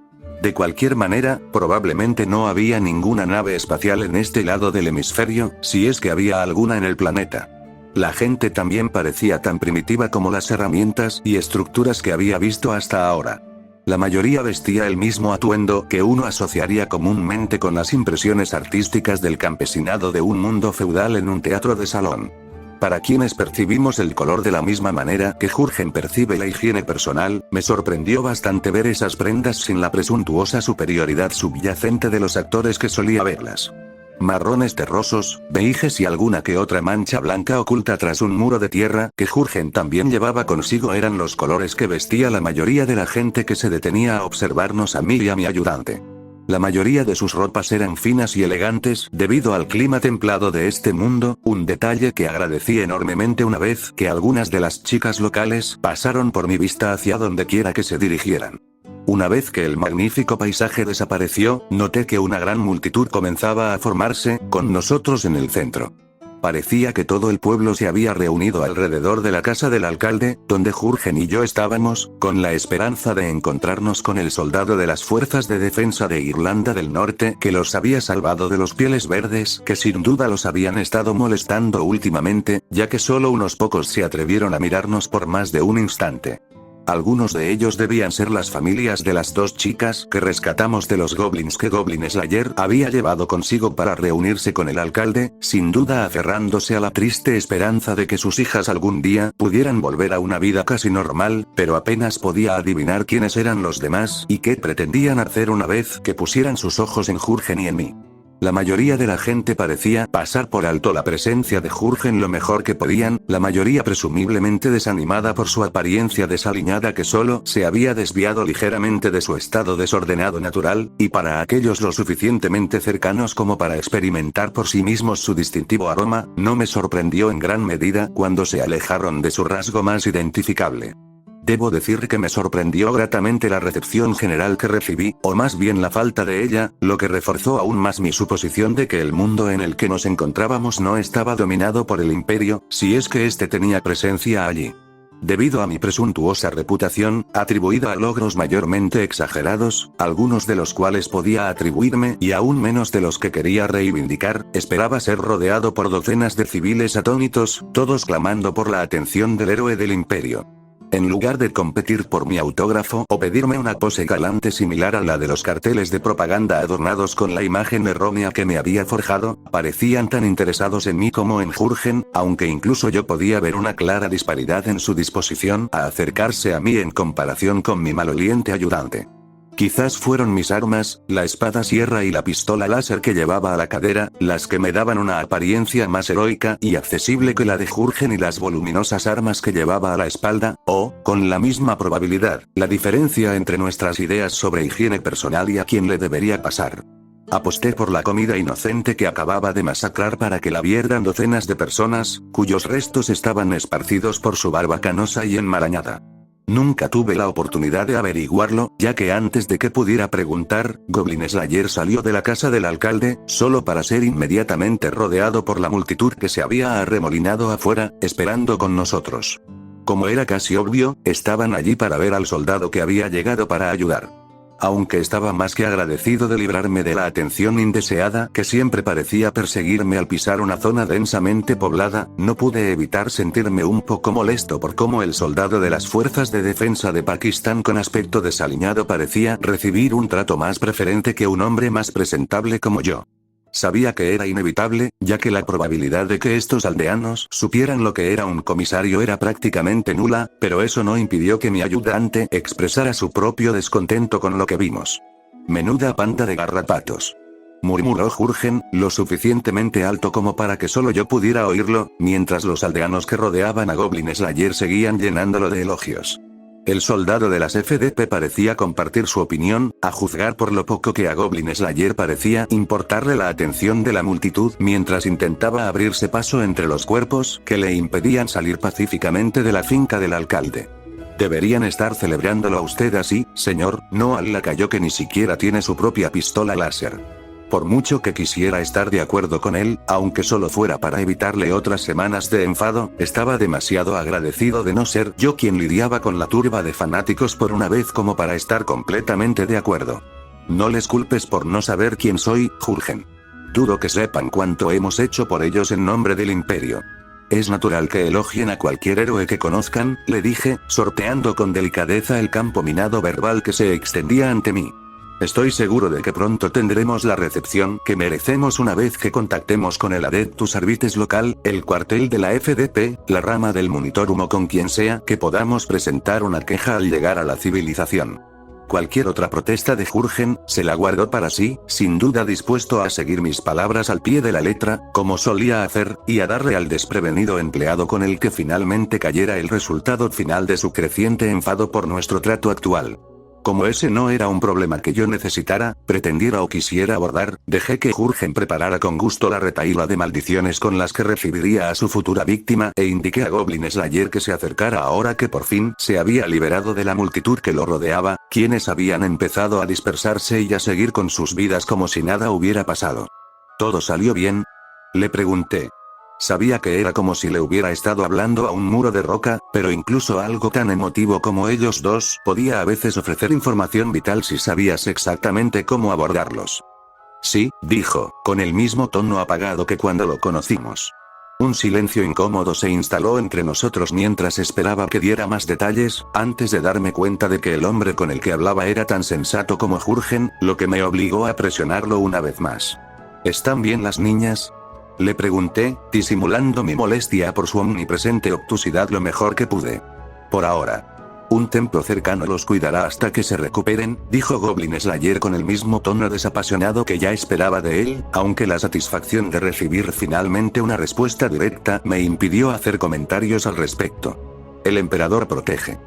De cualquier manera, probablemente no había ninguna nave espacial en este lado del hemisferio, si es que había alguna en el planeta. La gente también parecía tan primitiva como las herramientas y estructuras que había visto hasta ahora. La mayoría vestía el mismo atuendo que uno asociaría comúnmente con las impresiones artísticas del campesinado de un mundo feudal en un teatro de salón. Para quienes percibimos el color de la misma manera que Jürgen percibe la higiene personal, me sorprendió bastante ver esas prendas sin la presuntuosa superioridad subyacente de los actores que solía verlas. Marrones terrosos, beiges y alguna que otra mancha blanca oculta tras un muro de tierra que Jürgen también llevaba consigo eran los colores que vestía la mayoría de la gente que se detenía a observarnos a mí y a mi ayudante. La mayoría de sus ropas eran finas y elegantes debido al clima templado de este mundo, un detalle que agradecí enormemente una vez que algunas de las chicas locales pasaron por mi vista hacia donde quiera que se dirigieran. Una vez que el magnífico paisaje desapareció, noté que una gran multitud comenzaba a formarse, con nosotros en el centro. Parecía que todo el pueblo se había reunido alrededor de la casa del alcalde, donde Jürgen y yo estábamos, con la esperanza de encontrarnos con el soldado de las fuerzas de defensa de Irlanda del Norte que los había salvado de los pieles verdes que sin duda los habían estado molestando últimamente, ya que solo unos pocos se atrevieron a mirarnos por más de un instante. Algunos de ellos debían ser las familias de las dos chicas que rescatamos de los goblins que Goblin Slayer había llevado consigo para reunirse con el alcalde, sin duda aferrándose a la triste esperanza de que sus hijas algún día pudieran volver a una vida casi normal, pero apenas podía adivinar quiénes eran los demás y qué pretendían hacer una vez que pusieran sus ojos en Jürgen y en mí. La mayoría de la gente parecía pasar por alto la presencia de Jürgen lo mejor que podían, la mayoría presumiblemente desanimada por su apariencia desaliñada que solo se había desviado ligeramente de su estado desordenado natural, y para aquellos lo suficientemente cercanos como para experimentar por sí mismos su distintivo aroma, no me sorprendió en gran medida cuando se alejaron de su rasgo más identificable. Debo decir que me sorprendió gratamente la recepción general que recibí, o más bien la falta de ella, lo que reforzó aún más mi suposición de que el mundo en el que nos encontrábamos no estaba dominado por el imperio, si es que éste tenía presencia allí. Debido a mi presuntuosa reputación, atribuida a logros mayormente exagerados, algunos de los cuales podía atribuirme y aún menos de los que quería reivindicar, esperaba ser rodeado por docenas de civiles atónitos, todos clamando por la atención del héroe del imperio. En lugar de competir por mi autógrafo o pedirme una pose galante similar a la de los carteles de propaganda adornados con la imagen errónea que me había forjado, parecían tan interesados en mí como en Jürgen, aunque incluso yo podía ver una clara disparidad en su disposición a acercarse a mí en comparación con mi maloliente ayudante. Quizás fueron mis armas, la espada sierra y la pistola láser que llevaba a la cadera, las que me daban una apariencia más heroica y accesible que la de Jürgen y las voluminosas armas que llevaba a la espalda, o, con la misma probabilidad, la diferencia entre nuestras ideas sobre higiene personal y a quién le debería pasar. Aposté por la comida inocente que acababa de masacrar para que la vieran docenas de personas, cuyos restos estaban esparcidos por su barba canosa y enmarañada. Nunca tuve la oportunidad de averiguarlo, ya que antes de que pudiera preguntar, Goblin Slayer salió de la casa del alcalde, solo para ser inmediatamente rodeado por la multitud que se había arremolinado afuera, esperando con nosotros. Como era casi obvio, estaban allí para ver al soldado que había llegado para ayudar. Aunque estaba más que agradecido de librarme de la atención indeseada que siempre parecía perseguirme al pisar una zona densamente poblada, no pude evitar sentirme un poco molesto por cómo el soldado de las fuerzas de defensa de Pakistán con aspecto desaliñado parecía recibir un trato más preferente que un hombre más presentable como yo. Sabía que era inevitable, ya que la probabilidad de que estos aldeanos supieran lo que era un comisario era prácticamente nula, pero eso no impidió que mi ayudante expresara su propio descontento con lo que vimos. Menuda panda de garrapatos, murmuró Jürgen, lo suficientemente alto como para que solo yo pudiera oírlo, mientras los aldeanos que rodeaban a Goblin Slayer seguían llenándolo de elogios. El soldado de las FDP parecía compartir su opinión, a juzgar por lo poco que a Goblin Slayer parecía importarle la atención de la multitud mientras intentaba abrirse paso entre los cuerpos que le impedían salir pacíficamente de la finca del alcalde. Deberían estar celebrándolo a usted así, señor, no al lacayo que ni siquiera tiene su propia pistola láser. Por mucho que quisiera estar de acuerdo con él, aunque solo fuera para evitarle otras semanas de enfado, estaba demasiado agradecido de no ser yo quien lidiaba con la turba de fanáticos por una vez como para estar completamente de acuerdo. No les culpes por no saber quién soy, Jürgen. Dudo que sepan cuánto hemos hecho por ellos en nombre del imperio. Es natural que elogien a cualquier héroe que conozcan, le dije, sorteando con delicadeza el campo minado verbal que se extendía ante mí. Estoy seguro de que pronto tendremos la recepción que merecemos una vez que contactemos con el Adeptus Services local, el cuartel de la FDP, la rama del Monitorum o con quien sea que podamos presentar una queja al llegar a la civilización. Cualquier otra protesta de Jurgen, se la guardó para sí, sin duda dispuesto a seguir mis palabras al pie de la letra, como solía hacer, y a darle al desprevenido empleado con el que finalmente cayera el resultado final de su creciente enfado por nuestro trato actual. Como ese no era un problema que yo necesitara, pretendiera o quisiera abordar, dejé que Jurgen preparara con gusto la retahíla de maldiciones con las que recibiría a su futura víctima e indiqué a Goblin Slayer que se acercara ahora que por fin se había liberado de la multitud que lo rodeaba, quienes habían empezado a dispersarse y a seguir con sus vidas como si nada hubiera pasado. ¿Todo salió bien?, le pregunté. Sabía que era como si le hubiera estado hablando a un muro de roca, pero incluso algo tan emotivo como ellos dos podía a veces ofrecer información vital si sabías exactamente cómo abordarlos. Sí, dijo, con el mismo tono apagado que cuando lo conocimos. Un silencio incómodo se instaló entre nosotros mientras esperaba que diera más detalles, antes de darme cuenta de que el hombre con el que hablaba era tan sensato como Jurgen, lo que me obligó a presionarlo una vez más. ¿Están bien las niñas?, le pregunté, disimulando mi molestia por su omnipresente obtusidad lo mejor que pude. Por ahora. Un templo cercano los cuidará hasta que se recuperen, dijo Goblin Slayer con el mismo tono desapasionado que ya esperaba de él, aunque la satisfacción de recibir finalmente una respuesta directa me impidió hacer comentarios al respecto. El emperador protege.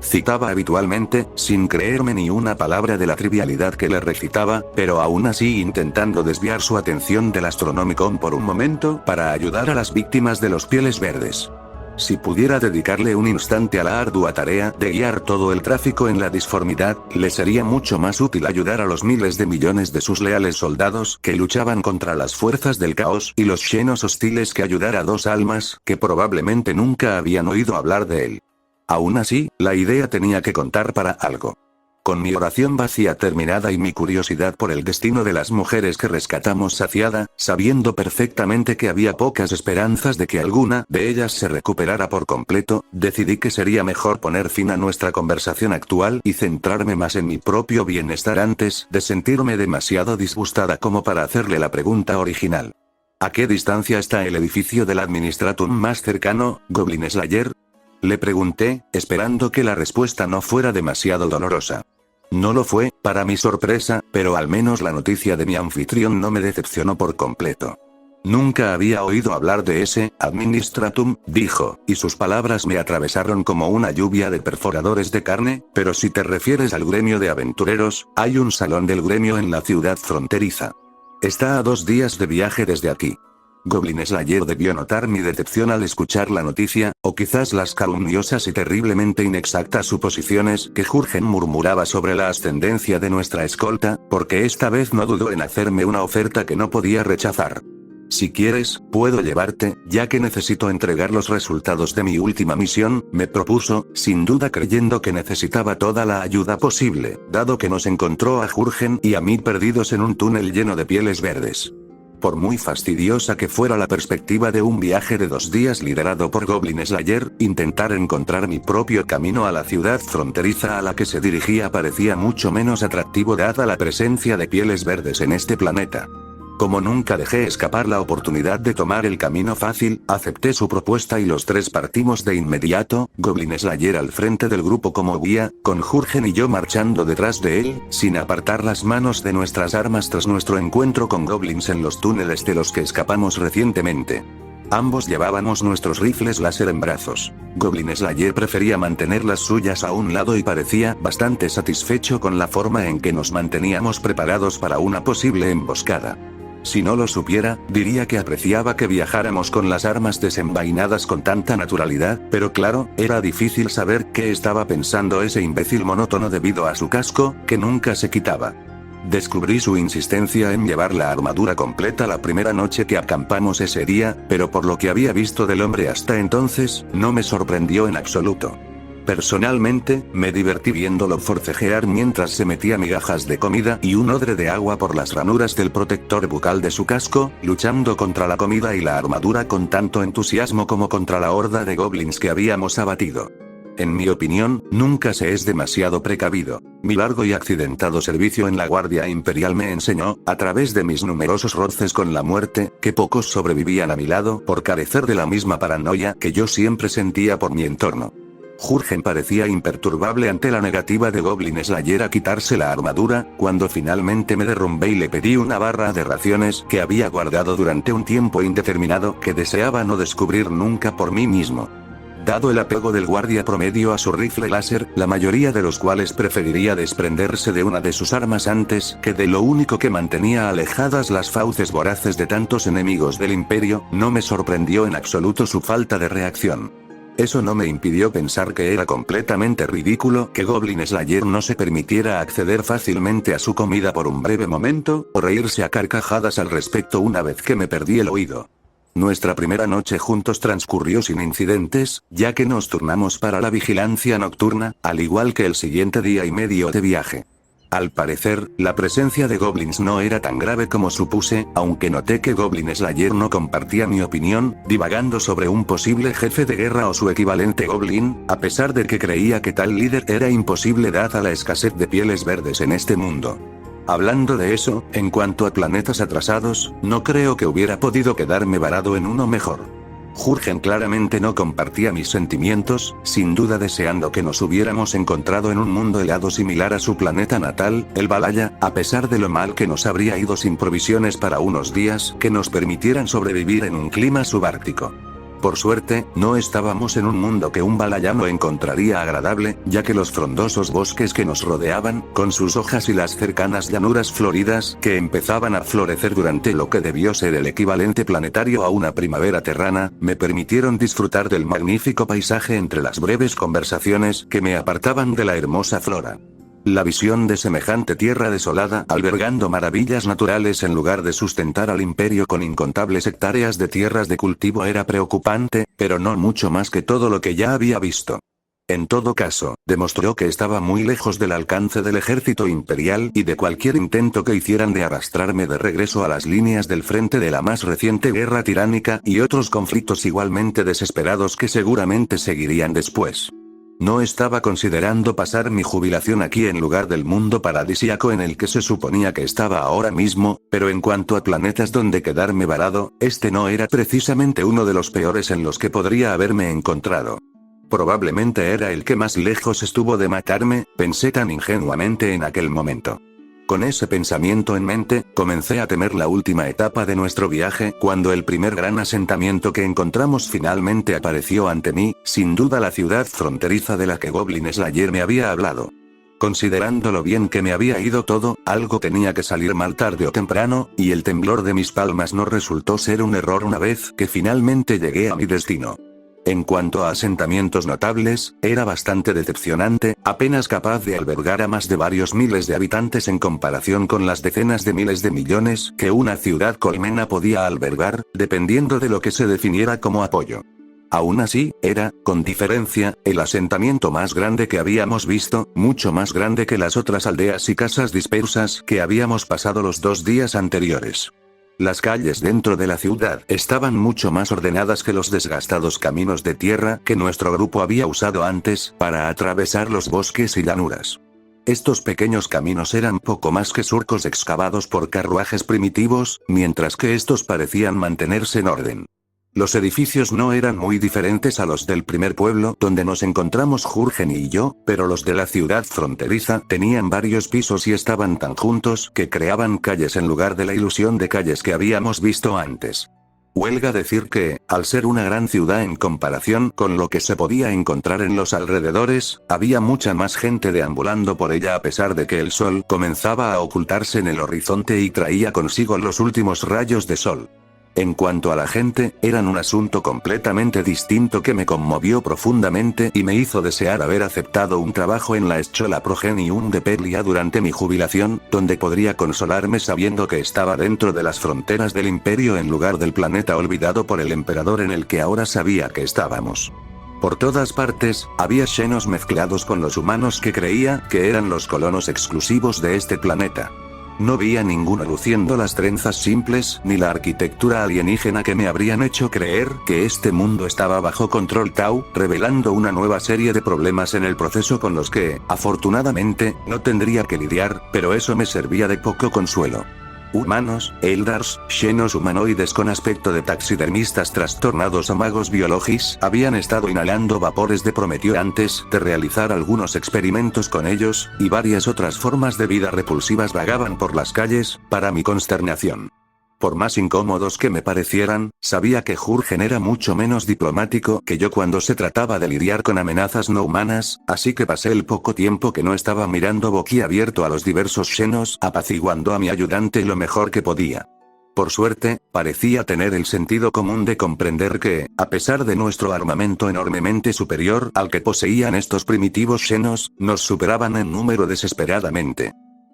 Citaba habitualmente, sin creerme ni una palabra de la trivialidad que le recitaba, pero aún así intentando desviar su atención del Astronomicon por un momento para ayudar a las víctimas de los Pieles Verdes. Si pudiera dedicarle un instante a la ardua tarea de guiar todo el tráfico en la disformidad, le sería mucho más útil ayudar a los miles de millones de sus leales soldados que luchaban contra las fuerzas del caos y los Xenos hostiles que ayudar a dos almas que probablemente nunca habían oído hablar de él. Aún así, la idea tenía que contar para algo. Con mi oración vacía terminada y mi curiosidad por el destino de las mujeres que rescatamos saciada, sabiendo perfectamente que había pocas esperanzas de que alguna de ellas se recuperara por completo, decidí que sería mejor poner fin a nuestra conversación actual y centrarme más en mi propio bienestar antes de sentirme demasiado disgustada como para hacerle la pregunta original. ¿A qué distancia está el edificio del Administratum más cercano, Goblin Slayer?, le pregunté, esperando que la respuesta no fuera demasiado dolorosa. No lo fue, para mi sorpresa, pero al menos la noticia de mi anfitrión no me decepcionó por completo. Nunca había oído hablar de ese Administratum, dijo, y sus palabras me atravesaron como una lluvia de perforadores de carne, pero si te refieres al gremio de aventureros, hay un salón del gremio en la ciudad fronteriza. Está a 2 días de viaje desde aquí. Goblin Slayer debió notar mi decepción al escuchar la noticia, o quizás las calumniosas y terriblemente inexactas suposiciones que Jurgen murmuraba sobre la ascendencia de nuestra escolta, porque esta vez no dudó en hacerme una oferta que no podía rechazar. Si quieres, puedo llevarte, ya que necesito entregar los resultados de mi última misión, me propuso, sin duda creyendo que necesitaba toda la ayuda posible, dado que nos encontró a Jurgen y a mí perdidos en un túnel lleno de pieles verdes. Por muy fastidiosa que fuera la perspectiva de un viaje de 2 días liderado por Goblin Slayer, intentar encontrar mi propio camino a la ciudad fronteriza a la que se dirigía parecía mucho menos atractivo dada la presencia de pieles verdes en este planeta. Como nunca dejé escapar la oportunidad de tomar el camino fácil, acepté su propuesta y los 3 partimos de inmediato, Goblin Slayer al frente del grupo como guía, con Jurgen y yo marchando detrás de él, sin apartar las manos de nuestras armas tras nuestro encuentro con goblins en los túneles de los que escapamos recientemente. Ambos llevábamos nuestros rifles láser en brazos. Goblin Slayer prefería mantener las suyas a un lado y parecía bastante satisfecho con la forma en que nos manteníamos preparados para una posible emboscada. Si no lo supiera, diría que apreciaba que viajáramos con las armas desenvainadas con tanta naturalidad, pero claro, era difícil saber qué estaba pensando ese imbécil monótono debido a su casco, que nunca se quitaba. Descubrí su insistencia en llevar la armadura completa la primera noche que acampamos ese día, pero por lo que había visto del hombre hasta entonces, no me sorprendió en absoluto. Personalmente, me divertí viéndolo forcejear mientras se metía migajas de comida y un odre de agua por las ranuras del protector bucal de su casco, luchando contra la comida y la armadura con tanto entusiasmo como contra la horda de goblins que habíamos abatido. En mi opinión, nunca se es demasiado precavido. Mi largo y accidentado servicio en la Guardia Imperial me enseñó, a través de mis numerosos roces con la muerte, que pocos sobrevivían a mi lado por carecer de la misma paranoia que yo siempre sentía por mi entorno. Jurgen parecía imperturbable ante la negativa de Goblin Slayer a quitarse la armadura, cuando finalmente me derrumbé y le pedí una barra de raciones que había guardado durante un tiempo indeterminado que deseaba no descubrir nunca por mí mismo. Dado el apego del guardia promedio a su rifle láser, la mayoría de los cuales preferiría desprenderse de una de sus armas antes que de lo único que mantenía alejadas las fauces voraces de tantos enemigos del imperio, no me sorprendió en absoluto su falta de reacción. Eso no me impidió pensar que era completamente ridículo que Goblin Slayer no se permitiera acceder fácilmente a su comida por un breve momento, o reírse a carcajadas al respecto una vez que me perdí el oído. Nuestra primera noche juntos transcurrió sin incidentes, ya que nos turnamos para la vigilancia nocturna, al igual que el siguiente día y medio de viaje. Al parecer, la presencia de goblins no era tan grave como supuse, aunque noté que Goblin Slayer no compartía mi opinión, divagando sobre un posible jefe de guerra o su equivalente goblin, a pesar de que creía que tal líder era imposible dada la escasez de pieles verdes en este mundo. Hablando de eso, en cuanto a planetas atrasados, no creo que hubiera podido quedarme varado en uno mejor. Jurgen claramente no compartía mis sentimientos, sin duda deseando que nos hubiéramos encontrado en un mundo helado similar a su planeta natal, el Valhalla, a pesar de lo mal que nos habría ido sin provisiones para unos días que nos permitieran sobrevivir en un clima subártico. Por suerte, no estábamos en un mundo que un valayano encontraría agradable, ya que los frondosos bosques que nos rodeaban, con sus hojas y las cercanas llanuras floridas que empezaban a florecer durante lo que debió ser el equivalente planetario a una primavera terrana, me permitieron disfrutar del magnífico paisaje entre las breves conversaciones que me apartaban de la hermosa flora. La visión de semejante tierra desolada albergando maravillas naturales en lugar de sustentar al imperio con incontables hectáreas de tierras de cultivo era preocupante, pero no mucho más que todo lo que ya había visto. En todo caso, demostró que estaba muy lejos del alcance del ejército imperial y de cualquier intento que hicieran de arrastrarme de regreso a las líneas del frente de la más reciente guerra tiránica y otros conflictos igualmente desesperados que seguramente seguirían después. No estaba considerando pasar mi jubilación aquí en lugar del mundo paradisíaco en el que se suponía que estaba ahora mismo, pero en cuanto a planetas donde quedarme varado, este no era precisamente uno de los peores en los que podría haberme encontrado. Probablemente era el que más lejos estuvo de matarme, pensé tan ingenuamente en aquel momento. Con ese pensamiento en mente, comencé a temer la última etapa de nuestro viaje cuando el primer gran asentamiento que encontramos finalmente apareció ante mí, sin duda la ciudad fronteriza de la que Goblin Slayer me había hablado. Considerando lo bien que me había ido todo, algo tenía que salir mal tarde o temprano, y el temblor de mis palmas no resultó ser un error una vez que finalmente llegué a mi destino. En cuanto a asentamientos notables, era bastante decepcionante, apenas capaz de albergar a más de varios miles de habitantes en comparación con las decenas de miles de millones que una ciudad colmena podía albergar, dependiendo de lo que se definiera como apoyo. Aún así, era, con diferencia, el asentamiento más grande que habíamos visto, mucho más grande que las otras aldeas y casas dispersas que habíamos pasado los 2 días anteriores. Las calles dentro de la ciudad estaban mucho más ordenadas que los desgastados caminos de tierra que nuestro grupo había usado antes para atravesar los bosques y llanuras. Estos pequeños caminos eran poco más que surcos excavados por carruajes primitivos, mientras que estos parecían mantenerse en orden. Los edificios no eran muy diferentes a los del primer pueblo donde nos encontramos Jurgen y yo, pero los de la ciudad fronteriza tenían varios pisos y estaban tan juntos que creaban calles en lugar de la ilusión de calles que habíamos visto antes. Huelga decir que, al ser una gran ciudad en comparación con lo que se podía encontrar en los alrededores, había mucha más gente deambulando por ella a pesar de que el sol comenzaba a ocultarse en el horizonte y traía consigo los últimos rayos de sol. En cuanto a la gente, eran un asunto completamente distinto que me conmovió profundamente y me hizo desear haber aceptado un trabajo en la Eschola Progenium de Perlia durante mi jubilación, donde podría consolarme sabiendo que estaba dentro de las fronteras del imperio en lugar del planeta olvidado por el emperador en el que ahora sabía que estábamos. Por todas partes, había xenos mezclados con los humanos que creía que eran los colonos exclusivos de este planeta. No veía ninguno luciendo las trenzas simples ni la arquitectura alienígena que me habrían hecho creer que este mundo estaba bajo control Tau, revelando una nueva serie de problemas en el proceso con los que, afortunadamente, no tendría que lidiar, pero eso me servía de poco consuelo. Humanos, Eldars, xenos humanoides con aspecto de taxidermistas trastornados o magos biologis habían estado inhalando vapores de Prometeo antes de realizar algunos experimentos con ellos, y varias otras formas de vida repulsivas vagaban por las calles, para mi consternación. Por más incómodos que me parecieran, sabía que Jurgen era mucho menos diplomático que yo cuando se trataba de lidiar con amenazas no humanas, así que pasé el poco tiempo que no estaba mirando boquiabierto a los diversos xenos, apaciguando a mi ayudante lo mejor que podía. Por suerte, parecía tener el sentido común de comprender que, a pesar de nuestro armamento enormemente superior al que poseían estos primitivos xenos, nos superaban en número desesperadamente.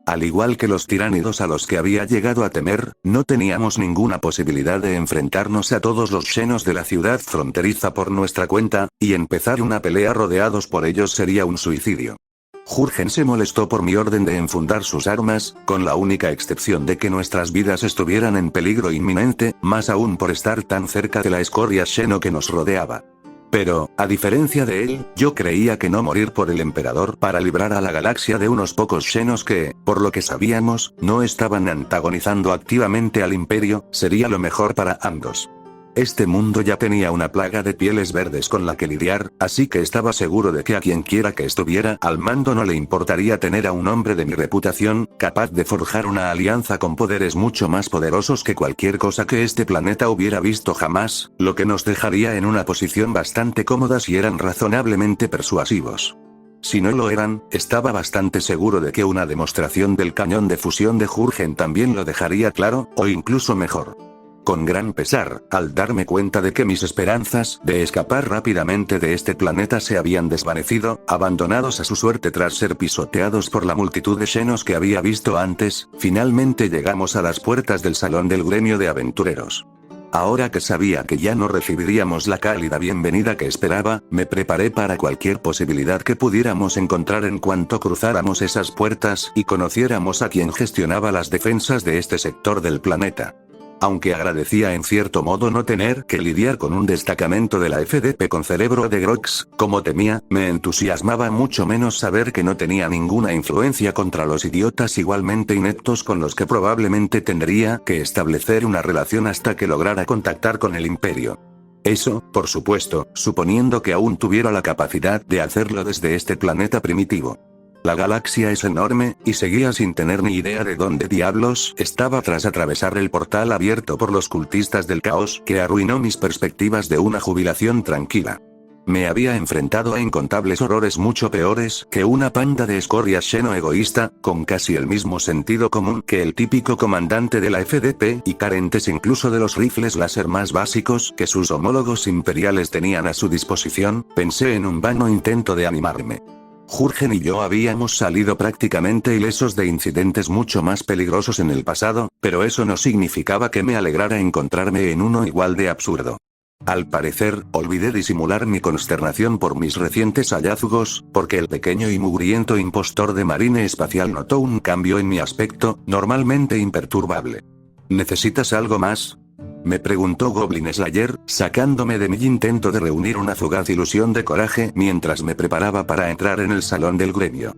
Al igual que los tiránidos a los que había llegado a temer, no teníamos ninguna posibilidad de enfrentarnos a todos los xenos de la ciudad fronteriza por nuestra cuenta, y empezar una pelea rodeados por ellos sería un suicidio. Jurgen se molestó por mi orden de enfundar sus armas, con la única excepción de que nuestras vidas estuvieran en peligro inminente, más aún por estar tan cerca de la escoria xeno que nos rodeaba. Pero, a diferencia de él, yo creía que no morir por el emperador para librar a la galaxia de unos pocos xenos que, por lo que sabíamos, no estaban antagonizando activamente al imperio, sería lo mejor para ambos. Este mundo ya tenía una plaga de pieles verdes con la que lidiar, así que estaba seguro de que a quien quiera que estuviera al mando no le importaría tener a un hombre de mi reputación, capaz de forjar una alianza con poderes mucho más poderosos que cualquier cosa que este planeta hubiera visto jamás, lo que nos dejaría en una posición bastante cómoda si eran razonablemente persuasivos. Si no lo eran, estaba bastante seguro de que una demostración del cañón de fusión de Jurgen también lo dejaría claro, o incluso mejor. Con gran pesar, al darme cuenta de que mis esperanzas de escapar rápidamente de este planeta se habían desvanecido, abandonados a su suerte tras ser pisoteados por la multitud de xenos que había visto antes, finalmente llegamos a las puertas del salón del gremio de aventureros. Ahora que sabía que ya no recibiríamos la cálida bienvenida que esperaba, me preparé para cualquier posibilidad que pudiéramos encontrar en cuanto cruzáramos esas puertas y conociéramos a quien gestionaba las defensas de este sector del planeta. Aunque agradecía en cierto modo no tener que lidiar con un destacamento de la FDP con cerebro de Grox, como temía, me entusiasmaba mucho menos saber que no tenía ninguna influencia contra los idiotas igualmente ineptos con los que probablemente tendría que establecer una relación hasta que lograra contactar con el Imperio. Eso, por supuesto, suponiendo que aún tuviera la capacidad de hacerlo desde este planeta primitivo. La galaxia es enorme, y seguía sin tener ni idea de dónde diablos estaba tras atravesar el portal abierto por los cultistas del caos que arruinó mis perspectivas de una jubilación tranquila. Me había enfrentado a incontables horrores mucho peores que una panda de escoria xeno egoísta, con casi el mismo sentido común que el típico comandante de la FDP y carentes incluso de los rifles láser más básicos que sus homólogos imperiales tenían a su disposición, pensé en un vano intento de animarme. Jurgen y yo habíamos salido prácticamente ilesos de incidentes mucho más peligrosos en el pasado, pero eso no significaba que me alegrara encontrarme en uno igual de absurdo. Al parecer, olvidé disimular mi consternación por mis recientes hallazgos, porque el pequeño y mugriento impostor de marine espacial notó un cambio en mi aspecto, normalmente imperturbable. ¿Necesitas algo más?, me preguntó Goblin Slayer, sacándome de mi intento de reunir una fugaz ilusión de coraje mientras me preparaba para entrar en el salón del gremio.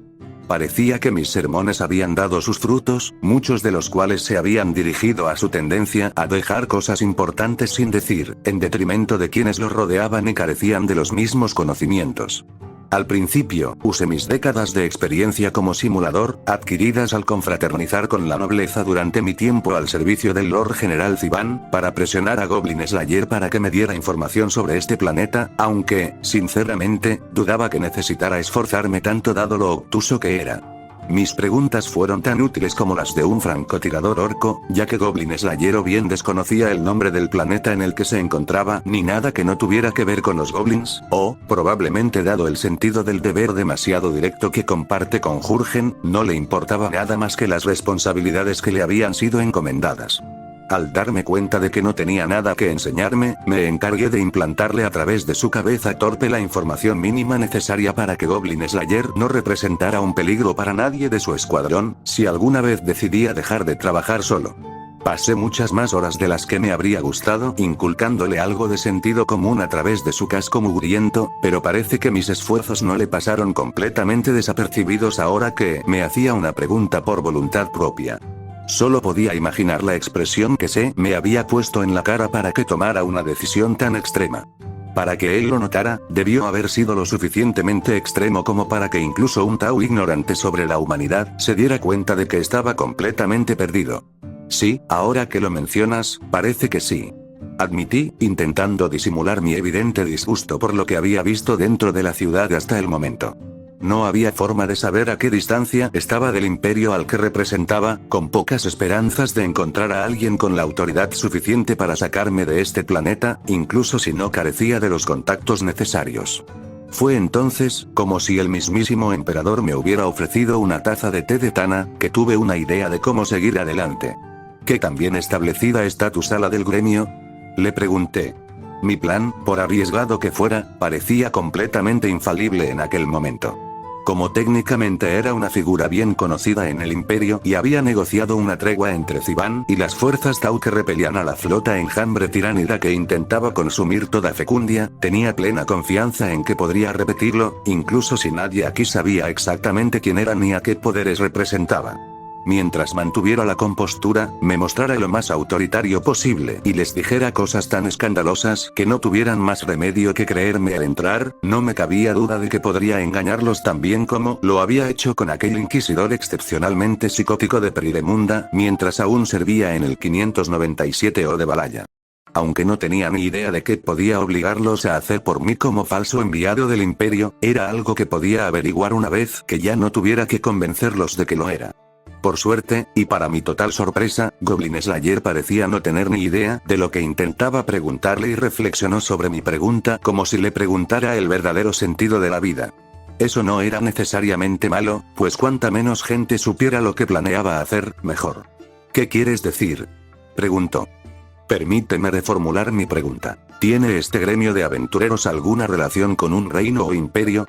Parecía que mis sermones habían dado sus frutos, muchos de los cuales se habían dirigido a su tendencia a dejar cosas importantes sin decir, en detrimento de quienes los rodeaban y carecían de los mismos conocimientos. Al principio, usé mis décadas de experiencia como simulador, adquiridas al confraternizar con la nobleza durante mi tiempo al servicio del Lord General Ziban, para presionar a Goblin Slayer para que me diera información sobre este planeta, aunque, sinceramente, dudaba que necesitara esforzarme tanto dado lo obtuso que era. Mis preguntas fueron tan útiles como las de un francotirador orco, ya que Goblin Slayer o bien desconocía el nombre del planeta en el que se encontraba ni nada que no tuviera que ver con los goblins, o, probablemente dado el sentido del deber demasiado directo que comparte con Jurgen, no le importaba nada más que las responsabilidades que le habían sido encomendadas. Al darme cuenta de que no tenía nada que enseñarme, me encargué de implantarle a través de su cabeza torpe la información mínima necesaria para que Goblin Slayer no representara un peligro para nadie de su escuadrón, si alguna vez decidía dejar de trabajar solo. Pasé muchas más horas de las que me habría gustado inculcándole algo de sentido común a través de su casco mugriento, pero parece que mis esfuerzos no le pasaron completamente desapercibidos ahora que me hacía una pregunta por voluntad propia. Solo podía imaginar la expresión que se me había puesto en la cara para que tomara una decisión tan extrema. Para que él lo notara, debió haber sido lo suficientemente extremo como para que incluso un Tao ignorante sobre la humanidad se diera cuenta de que estaba completamente perdido. Sí, ahora que lo mencionas, parece que sí. Admití, intentando disimular mi evidente disgusto por lo que había visto dentro de la ciudad hasta el momento. No había forma de saber a qué distancia estaba del imperio al que representaba, con pocas esperanzas de encontrar a alguien con la autoridad suficiente para sacarme de este planeta, incluso si no carecía de los contactos necesarios. Fue entonces, como si el mismísimo emperador me hubiera ofrecido una taza de té de Tana, que tuve una idea de cómo seguir adelante. ¿Qué tan bien establecida está tu sala del gremio?, le pregunté. Mi plan, por arriesgado que fuera, parecía completamente infalible en aquel momento. Como técnicamente era una figura bien conocida en el imperio y había negociado una tregua entre Ziván y las fuerzas Tau que repelían a la flota enjambre tiránida que intentaba consumir toda Fecundia, tenía plena confianza en que podría repetirlo, incluso si nadie aquí sabía exactamente quién era ni a qué poderes representaba. Mientras mantuviera la compostura, me mostrara lo más autoritario posible y les dijera cosas tan escandalosas que no tuvieran más remedio que creerme al entrar, no me cabía duda de que podría engañarlos tan bien como lo había hecho con aquel inquisidor excepcionalmente psicótico de Peridemunda, mientras aún servía en el 597 O de Balaya. Aunque no tenía ni idea de qué podía obligarlos a hacer por mí como falso enviado del imperio, era algo que podía averiguar una vez que ya no tuviera que convencerlos de que lo era. Por suerte, y para mi total sorpresa, Goblin Slayer parecía no tener ni idea de lo que intentaba preguntarle y reflexionó sobre mi pregunta como si le preguntara el verdadero sentido de la vida. Eso no era necesariamente malo, pues cuanta menos gente supiera lo que planeaba hacer, mejor. ¿Qué quieres decir?, preguntó. Permíteme reformular mi pregunta. ¿Tiene este gremio de aventureros alguna relación con un reino o imperio?,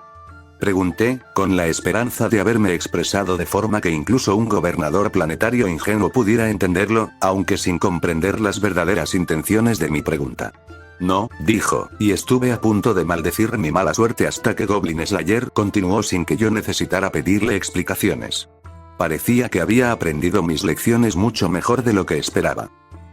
pregunté, con la esperanza de haberme expresado de forma que incluso un gobernador planetario ingenuo pudiera entenderlo, aunque sin comprender las verdaderas intenciones de mi pregunta. No, dijo, y estuve a punto de maldecir mi mala suerte hasta que Goblin Slayer continuó sin que yo necesitara pedirle explicaciones. Parecía que había aprendido mis lecciones mucho mejor de lo que esperaba.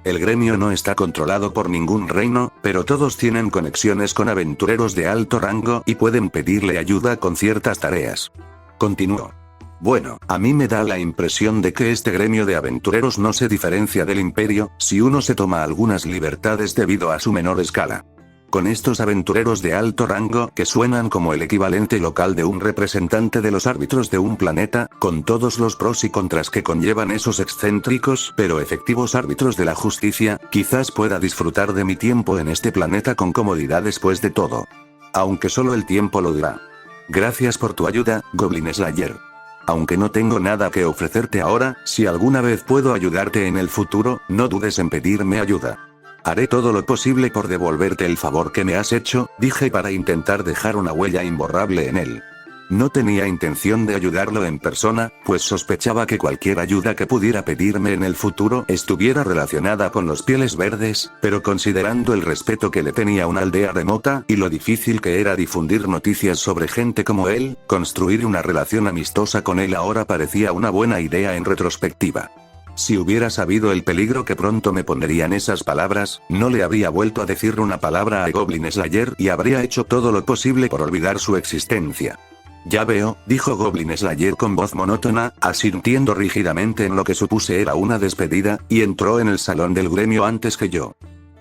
El gremio no está controlado por ningún reino, pero todos tienen conexiones con aventureros de alto rango y pueden pedirle ayuda con ciertas tareas. Continuó. Bueno, a mí me da la impresión de que este gremio de aventureros no se diferencia del imperio, si uno se toma algunas libertades debido a su menor escala. Con estos aventureros de alto rango que suenan como el equivalente local de un representante de los árbitros de un planeta, con todos los pros y contras que conllevan esos excéntricos pero efectivos árbitros de la justicia, quizás pueda disfrutar de mi tiempo en este planeta con comodidad después de todo. Aunque solo el tiempo lo dirá. Gracias por tu ayuda, Goblin Slayer. Aunque no tengo nada que ofrecerte ahora, si alguna vez puedo ayudarte en el futuro, no dudes en pedirme ayuda. Haré todo lo posible por devolverte el favor que me has hecho, dije para intentar dejar una huella imborrable en él. No tenía intención de ayudarlo en persona, pues sospechaba que cualquier ayuda que pudiera pedirme en el futuro estuviera relacionada con los Pieles Verdes, pero considerando el respeto que le tenía a una aldea remota y lo difícil que era difundir noticias sobre gente como él, construir una relación amistosa con él ahora parecía una buena idea en retrospectiva. Si hubiera sabido el peligro que pronto me pondrían esas palabras, no le habría vuelto a decir una palabra a Goblin Slayer y habría hecho todo lo posible por olvidar su existencia. Ya veo, dijo Goblin Slayer con voz monótona, asintiendo rígidamente en lo que supuse era una despedida, y entró en el salón del gremio antes que yo.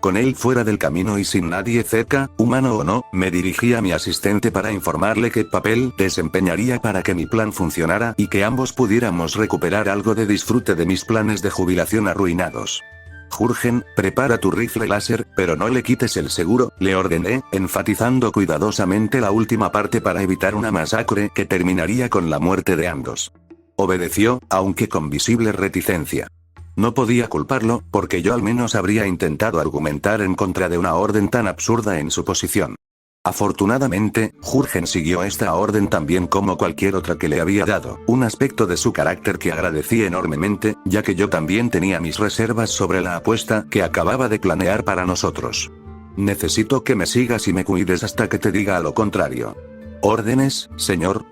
Con él fuera del camino y sin nadie cerca, humano o no, me dirigí a mi asistente para informarle qué papel desempeñaría para que mi plan funcionara y que ambos pudiéramos recuperar algo de disfrute de mis planes de jubilación arruinados. Jurgen, prepara tu rifle láser, pero no le quites el seguro, le ordené, enfatizando cuidadosamente la última parte para evitar una masacre que terminaría con la muerte de ambos. Obedeció, aunque con visible reticencia. No podía culparlo, porque yo al menos habría intentado argumentar en contra de una orden tan absurda en su posición. Afortunadamente, Jürgen siguió esta orden tan bien como cualquier otra que le había dado, un aspecto de su carácter que agradecí enormemente, ya que yo también tenía mis reservas sobre la apuesta que acababa de planear para nosotros. Necesito que me sigas y me cuides hasta que te diga lo contrario. ¿Órdenes, señor?,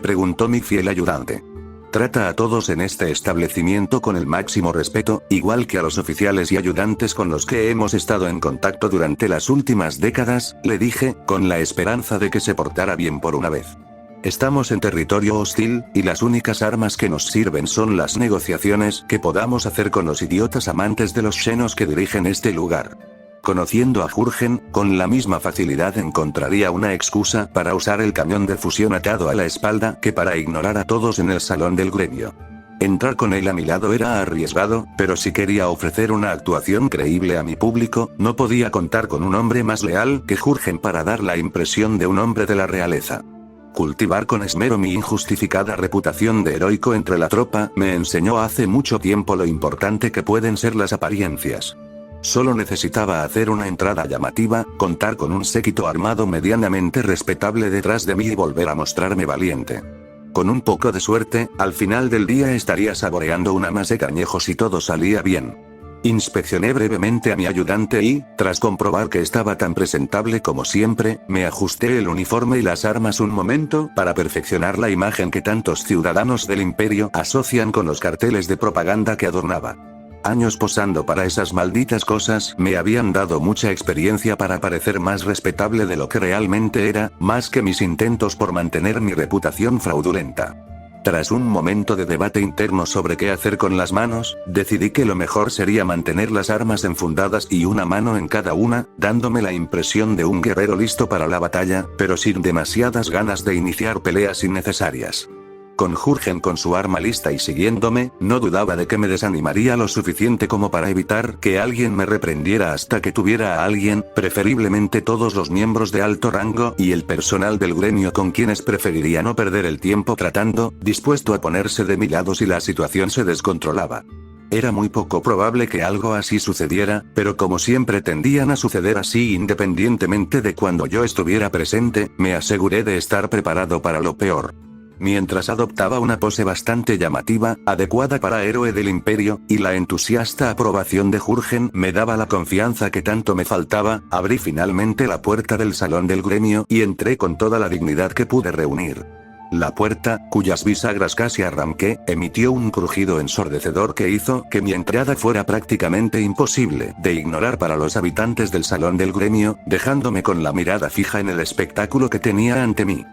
preguntó mi fiel ayudante. Trata a todos en este establecimiento con el máximo respeto, igual que a los oficiales y ayudantes con los que hemos estado en contacto durante las últimas décadas, le dije, con la esperanza de que se portara bien por una vez. Estamos en territorio hostil, y las únicas armas que nos sirven son las negociaciones que podamos hacer con los idiotas amantes de los xenos que dirigen este lugar. Conociendo a Jürgen, con la misma facilidad encontraría una excusa para usar el cañón de fusión atado a la espalda que para ignorar a todos en el salón del gremio. Entrar con él a mi lado era arriesgado, pero si quería ofrecer una actuación creíble a mi público, no podía contar con un hombre más leal que Jürgen para dar la impresión de un hombre de la realeza. Cultivar con esmero mi injustificada reputación de heroico entre la tropa me enseñó hace mucho tiempo lo importante que pueden ser las apariencias. Solo necesitaba hacer una entrada llamativa, contar con un séquito armado medianamente respetable detrás de mí y volver a mostrarme valiente. Con un poco de suerte, al final del día estaría saboreando una masa de añejos si todo salía bien. Inspeccioné brevemente a mi ayudante y, tras comprobar que estaba tan presentable como siempre, me ajusté el uniforme y las armas un momento para perfeccionar la imagen que tantos ciudadanos del imperio asocian con los carteles de propaganda que adornaba. Años posando para esas malditas cosas me habían dado mucha experiencia para parecer más respetable de lo que realmente era, más que mis intentos por mantener mi reputación fraudulenta. Tras un momento de debate interno sobre qué hacer con las manos, decidí que lo mejor sería mantener las armas enfundadas y una mano en cada una, dándome la impresión de un guerrero listo para la batalla, pero sin demasiadas ganas de iniciar peleas innecesarias. Con Jürgen con su arma lista y siguiéndome, no dudaba de que me desanimaría lo suficiente como para evitar que alguien me reprendiera hasta que tuviera a alguien, preferiblemente todos los miembros de alto rango y el personal del gremio con quienes preferiría no perder el tiempo tratando, dispuesto a ponerse de mi lado si la situación se descontrolaba. Era muy poco probable que algo así sucediera, pero como siempre tendían a suceder así independientemente de cuando yo estuviera presente, me aseguré de estar preparado para lo peor. Mientras adoptaba una pose bastante llamativa, adecuada para héroe del imperio, y la entusiasta aprobación de Jürgen me daba la confianza que tanto me faltaba, abrí finalmente la puerta del salón del gremio y entré con toda la dignidad que pude reunir. La puerta, cuyas bisagras casi arranqué, emitió un crujido ensordecedor que hizo que mi entrada fuera prácticamente imposible de ignorar para los habitantes del salón del gremio, dejándome con la mirada fija en el espectáculo que tenía ante mí.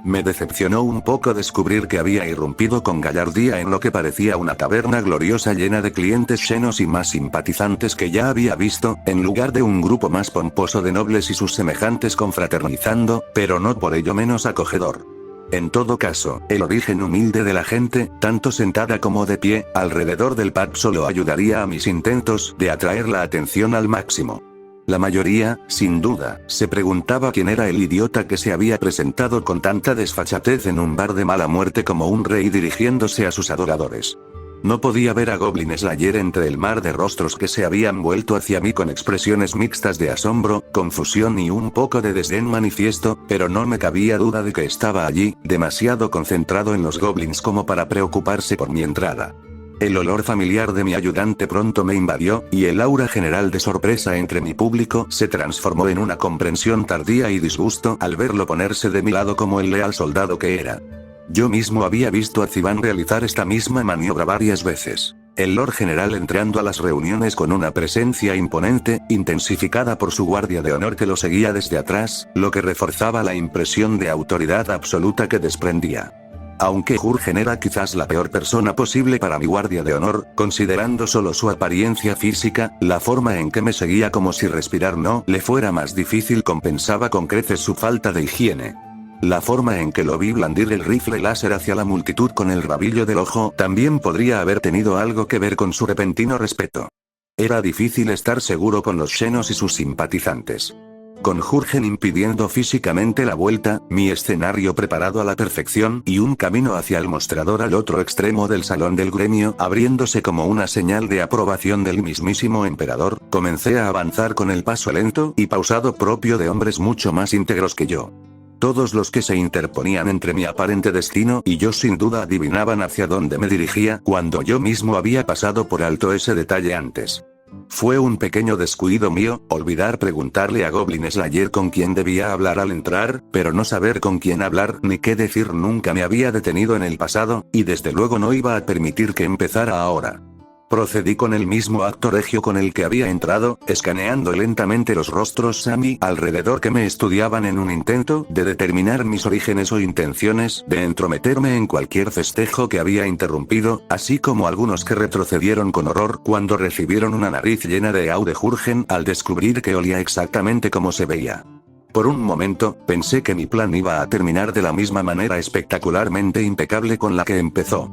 Me decepcionó un poco descubrir que había irrumpido con gallardía en lo que parecía una taberna gloriosa llena de clientes xenos y más simpatizantes que ya había visto, en lugar de un grupo más pomposo de nobles y sus semejantes confraternizando, pero no por ello menos acogedor. En todo caso, el origen humilde de la gente, tanto sentada como de pie, alrededor del pub solo ayudaría a mis intentos de atraer la atención al máximo. La mayoría, sin duda, se preguntaba quién era el idiota que se había presentado con tanta desfachatez en un bar de mala muerte como un rey dirigiéndose a sus adoradores. No podía ver a Goblin Slayer entre el mar de rostros que se habían vuelto hacia mí con expresiones mixtas de asombro, confusión y un poco de desdén manifiesto, pero no me cabía duda de que estaba allí, demasiado concentrado en los goblins como para preocuparse por mi entrada. El olor familiar de mi ayudante pronto me invadió, y el aura general de sorpresa entre mi público se transformó en una comprensión tardía y disgusto al verlo ponerse de mi lado como el leal soldado que era. Yo mismo había visto a Ziban realizar esta misma maniobra varias veces. El Lord General entrando a las reuniones con una presencia imponente, intensificada por su guardia de honor que lo seguía desde atrás, lo que reforzaba la impresión de autoridad absoluta que desprendía. Aunque Jürgen era quizás la peor persona posible para mi guardia de honor, considerando solo su apariencia física, la forma en que me seguía como si respirar no le fuera más difícil compensaba con creces su falta de higiene. La forma en que lo vi blandir el rifle láser hacia la multitud con el rabillo del ojo también podría haber tenido algo que ver con su repentino respeto. Era difícil estar seguro con los xenos y sus simpatizantes. Con Jürgen impidiendo físicamente la vuelta, mi escenario preparado a la perfección y un camino hacia el mostrador al otro extremo del salón del gremio abriéndose como una señal de aprobación del mismísimo emperador, comencé a avanzar con el paso lento y pausado propio de hombres mucho más íntegros que yo. Todos los que se interponían entre mi aparente destino y yo sin duda adivinaban hacia dónde me dirigía cuando yo mismo había pasado por alto ese detalle antes. Fue un pequeño descuido mío, olvidar preguntarle a Goblin Slayer con quién debía hablar al entrar, pero no saber con quién hablar ni qué decir nunca me había detenido en el pasado, y desde luego no iba a permitir que empezara ahora. Procedí con el mismo acto regio con el que había entrado, escaneando lentamente los rostros a mi alrededor que me estudiaban en un intento de determinar mis orígenes o intenciones de entrometerme en cualquier festejo que había interrumpido, así como algunos que retrocedieron con horror cuando recibieron una nariz llena de Eau de Jürgen al descubrir que olía exactamente como se veía. Por un momento, pensé que mi plan iba a terminar de la misma manera espectacularmente impecable con la que empezó.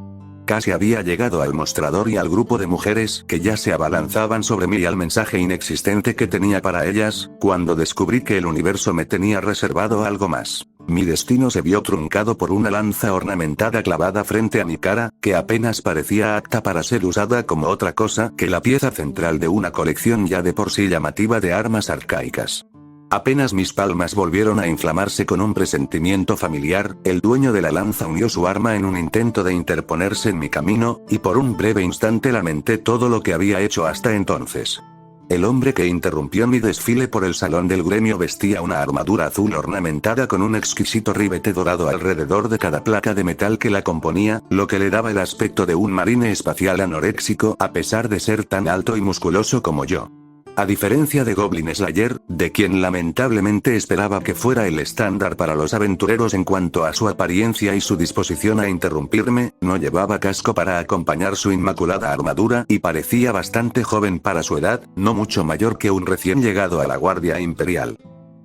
Casi había llegado al mostrador y al grupo de mujeres que ya se abalanzaban sobre mí y al mensaje inexistente que tenía para ellas, cuando descubrí que el universo me tenía reservado algo más. Mi destino se vio truncado por una lanza ornamentada clavada frente a mi cara, que apenas parecía apta para ser usada como otra cosa que la pieza central de una colección ya de por sí llamativa de armas arcaicas. Apenas mis palmas volvieron a inflamarse con un presentimiento familiar, el dueño de la lanza unió su arma en un intento de interponerse en mi camino, y por un breve instante lamenté todo lo que había hecho hasta entonces. El hombre que interrumpió mi desfile por el salón del gremio vestía una armadura azul ornamentada con un exquisito ribete dorado alrededor de cada placa de metal que la componía, lo que le daba el aspecto de un marine espacial anoréxico a pesar de ser tan alto y musculoso como yo. A diferencia de Goblin Slayer, de quien lamentablemente esperaba que fuera el estándar para los aventureros en cuanto a su apariencia y su disposición a interrumpirme, no llevaba casco para acompañar su inmaculada armadura y parecía bastante joven para su edad, no mucho mayor que un recién llegado a la Guardia Imperial.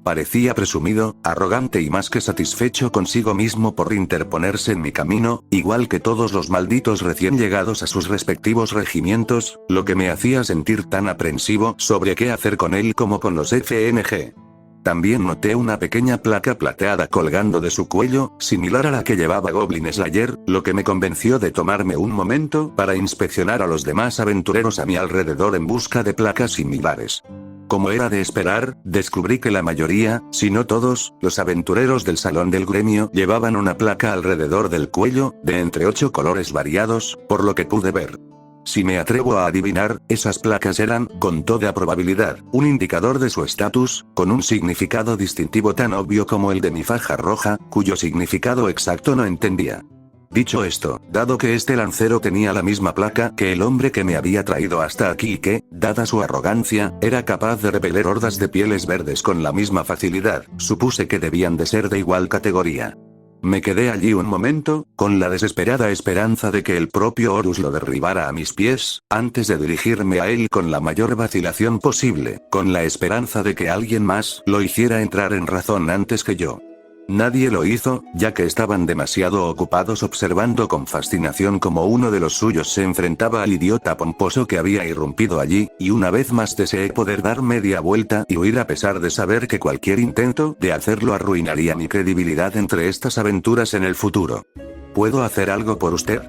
Parecía presumido, arrogante y más que satisfecho consigo mismo por interponerse en mi camino, igual que todos los malditos recién llegados a sus respectivos regimientos, lo que me hacía sentir tan aprensivo sobre qué hacer con él como con los FNG. También noté una pequeña placa plateada colgando de su cuello, similar a la que llevaba Goblin Slayer, lo que me convenció de tomarme un momento para inspeccionar a los demás aventureros a mi alrededor en busca de placas similares. Como era de esperar, descubrí que la mayoría, si no todos, los aventureros del salón del gremio llevaban una placa alrededor del cuello, de entre 8 colores variados, por lo que pude ver. Si me atrevo a adivinar, esas placas eran, con toda probabilidad, un indicador de su estatus, con un significado distintivo tan obvio como el de mi faja roja, cuyo significado exacto no entendía. Dicho esto, dado que este lancero tenía la misma placa que el hombre que me había traído hasta aquí y que, dada su arrogancia, era capaz de repeler hordas de pieles verdes con la misma facilidad, supuse que debían de ser de igual categoría. Me quedé allí un momento, con la desesperada esperanza de que el propio Horus lo derribara a mis pies, antes de dirigirme a él con la mayor vacilación posible, con la esperanza de que alguien más lo hiciera entrar en razón antes que yo. Nadie lo hizo, ya que estaban demasiado ocupados observando con fascinación cómo uno de los suyos se enfrentaba al idiota pomposo que había irrumpido allí, y una vez más deseé poder dar media vuelta y huir a pesar de saber que cualquier intento de hacerlo arruinaría mi credibilidad entre estas aventuras en el futuro. ¿Puedo hacer algo por usted?,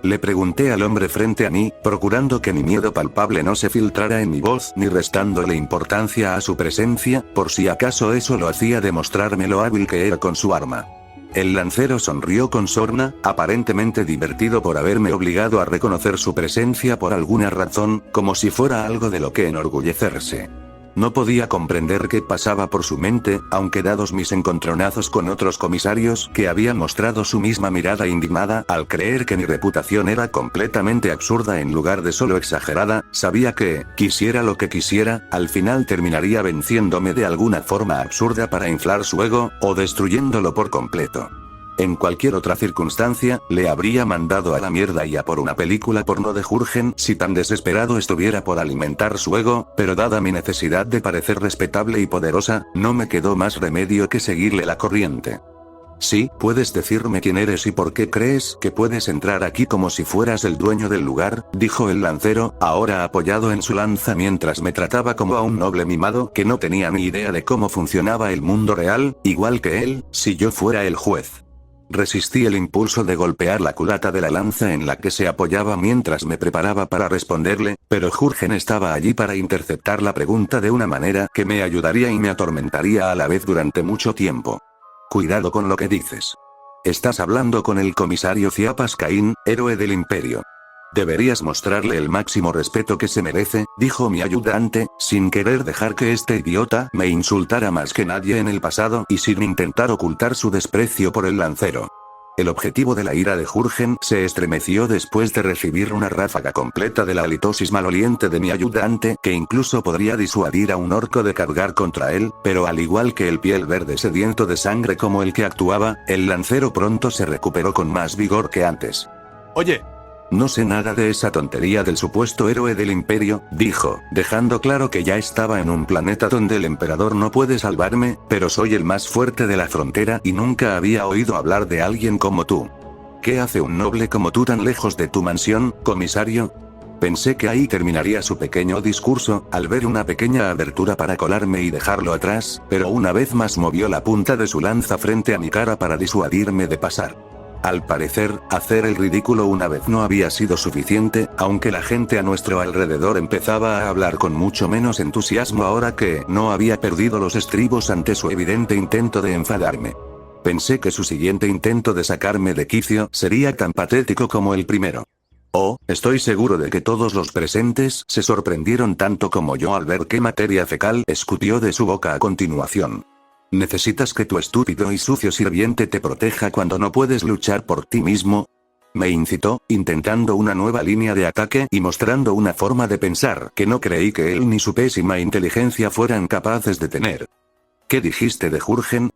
le pregunté al hombre frente a mí, procurando que mi miedo palpable no se filtrara en mi voz ni restándole importancia a su presencia, por si acaso eso lo hacía demostrarme lo hábil que era con su arma. El lancero sonrió con sorna, aparentemente divertido por haberme obligado a reconocer su presencia por alguna razón, como si fuera algo de lo que enorgullecerse. No podía comprender qué pasaba por su mente, aunque dados mis encontronazos con otros comisarios que habían mostrado su misma mirada indignada al creer que mi reputación era completamente absurda en lugar de solo exagerada, sabía que, quisiera lo que quisiera, al final terminaría venciéndome de alguna forma absurda para inflar su ego, o destruyéndolo por completo. En cualquier otra circunstancia, le habría mandado a la mierda y a por una película porno de Jürgen si tan desesperado estuviera por alimentar su ego, pero dada mi necesidad de parecer respetable y poderosa, no me quedó más remedio que seguirle la corriente. Sí, puedes decirme quién eres y por qué crees que puedes entrar aquí como si fueras el dueño del lugar, dijo el lancero, ahora apoyado en su lanza mientras me trataba como a un noble mimado que no tenía ni idea de cómo funcionaba el mundo real, igual que él, si yo fuera el juez. Resistí el impulso de golpear la culata de la lanza en la que se apoyaba mientras me preparaba para responderle, pero Jürgen estaba allí para interceptar la pregunta de una manera que me ayudaría y me atormentaría a la vez durante mucho tiempo. Cuidado con lo que dices. Estás hablando con el comisario Ciapas Caín, héroe del imperio. Deberías mostrarle el máximo respeto que se merece, dijo mi ayudante, sin querer dejar que este idiota me insultara más que nadie en el pasado y sin intentar ocultar su desprecio por el lancero. El objetivo de la ira de Jürgen se estremeció después de recibir una ráfaga completa de la halitosis maloliente de mi ayudante que incluso podría disuadir a un orco de cargar contra él, pero al igual que el piel verde sediento de sangre como el que actuaba, el lancero pronto se recuperó con más vigor que antes. Oye. No sé nada de esa tontería del supuesto héroe del imperio, dijo, dejando claro que ya estaba en un planeta donde el emperador no puede salvarme, pero soy el más fuerte de la frontera y nunca había oído hablar de alguien como tú. ¿Qué hace un noble como tú tan lejos de tu mansión, comisario? Pensé que ahí terminaría su pequeño discurso, al ver una pequeña abertura para colarme y dejarlo atrás, pero una vez más movió la punta de su lanza frente a mi cara para disuadirme de pasar. Al parecer, hacer el ridículo una vez no había sido suficiente, aunque la gente a nuestro alrededor empezaba a hablar con mucho menos entusiasmo ahora que no había perdido los estribos ante su evidente intento de enfadarme. Pensé que su siguiente intento de sacarme de quicio sería tan patético como el primero. Oh, estoy seguro de que todos los presentes se sorprendieron tanto como yo al ver qué materia fecal escupió de su boca a continuación. ¿Necesitas que tu estúpido y sucio sirviente te proteja cuando no puedes luchar por ti mismo? Me incitó, intentando una nueva línea de ataque y mostrando una forma de pensar que no creí que él ni su pésima inteligencia fueran capaces de tener. ¿Qué dijiste de Jürgen?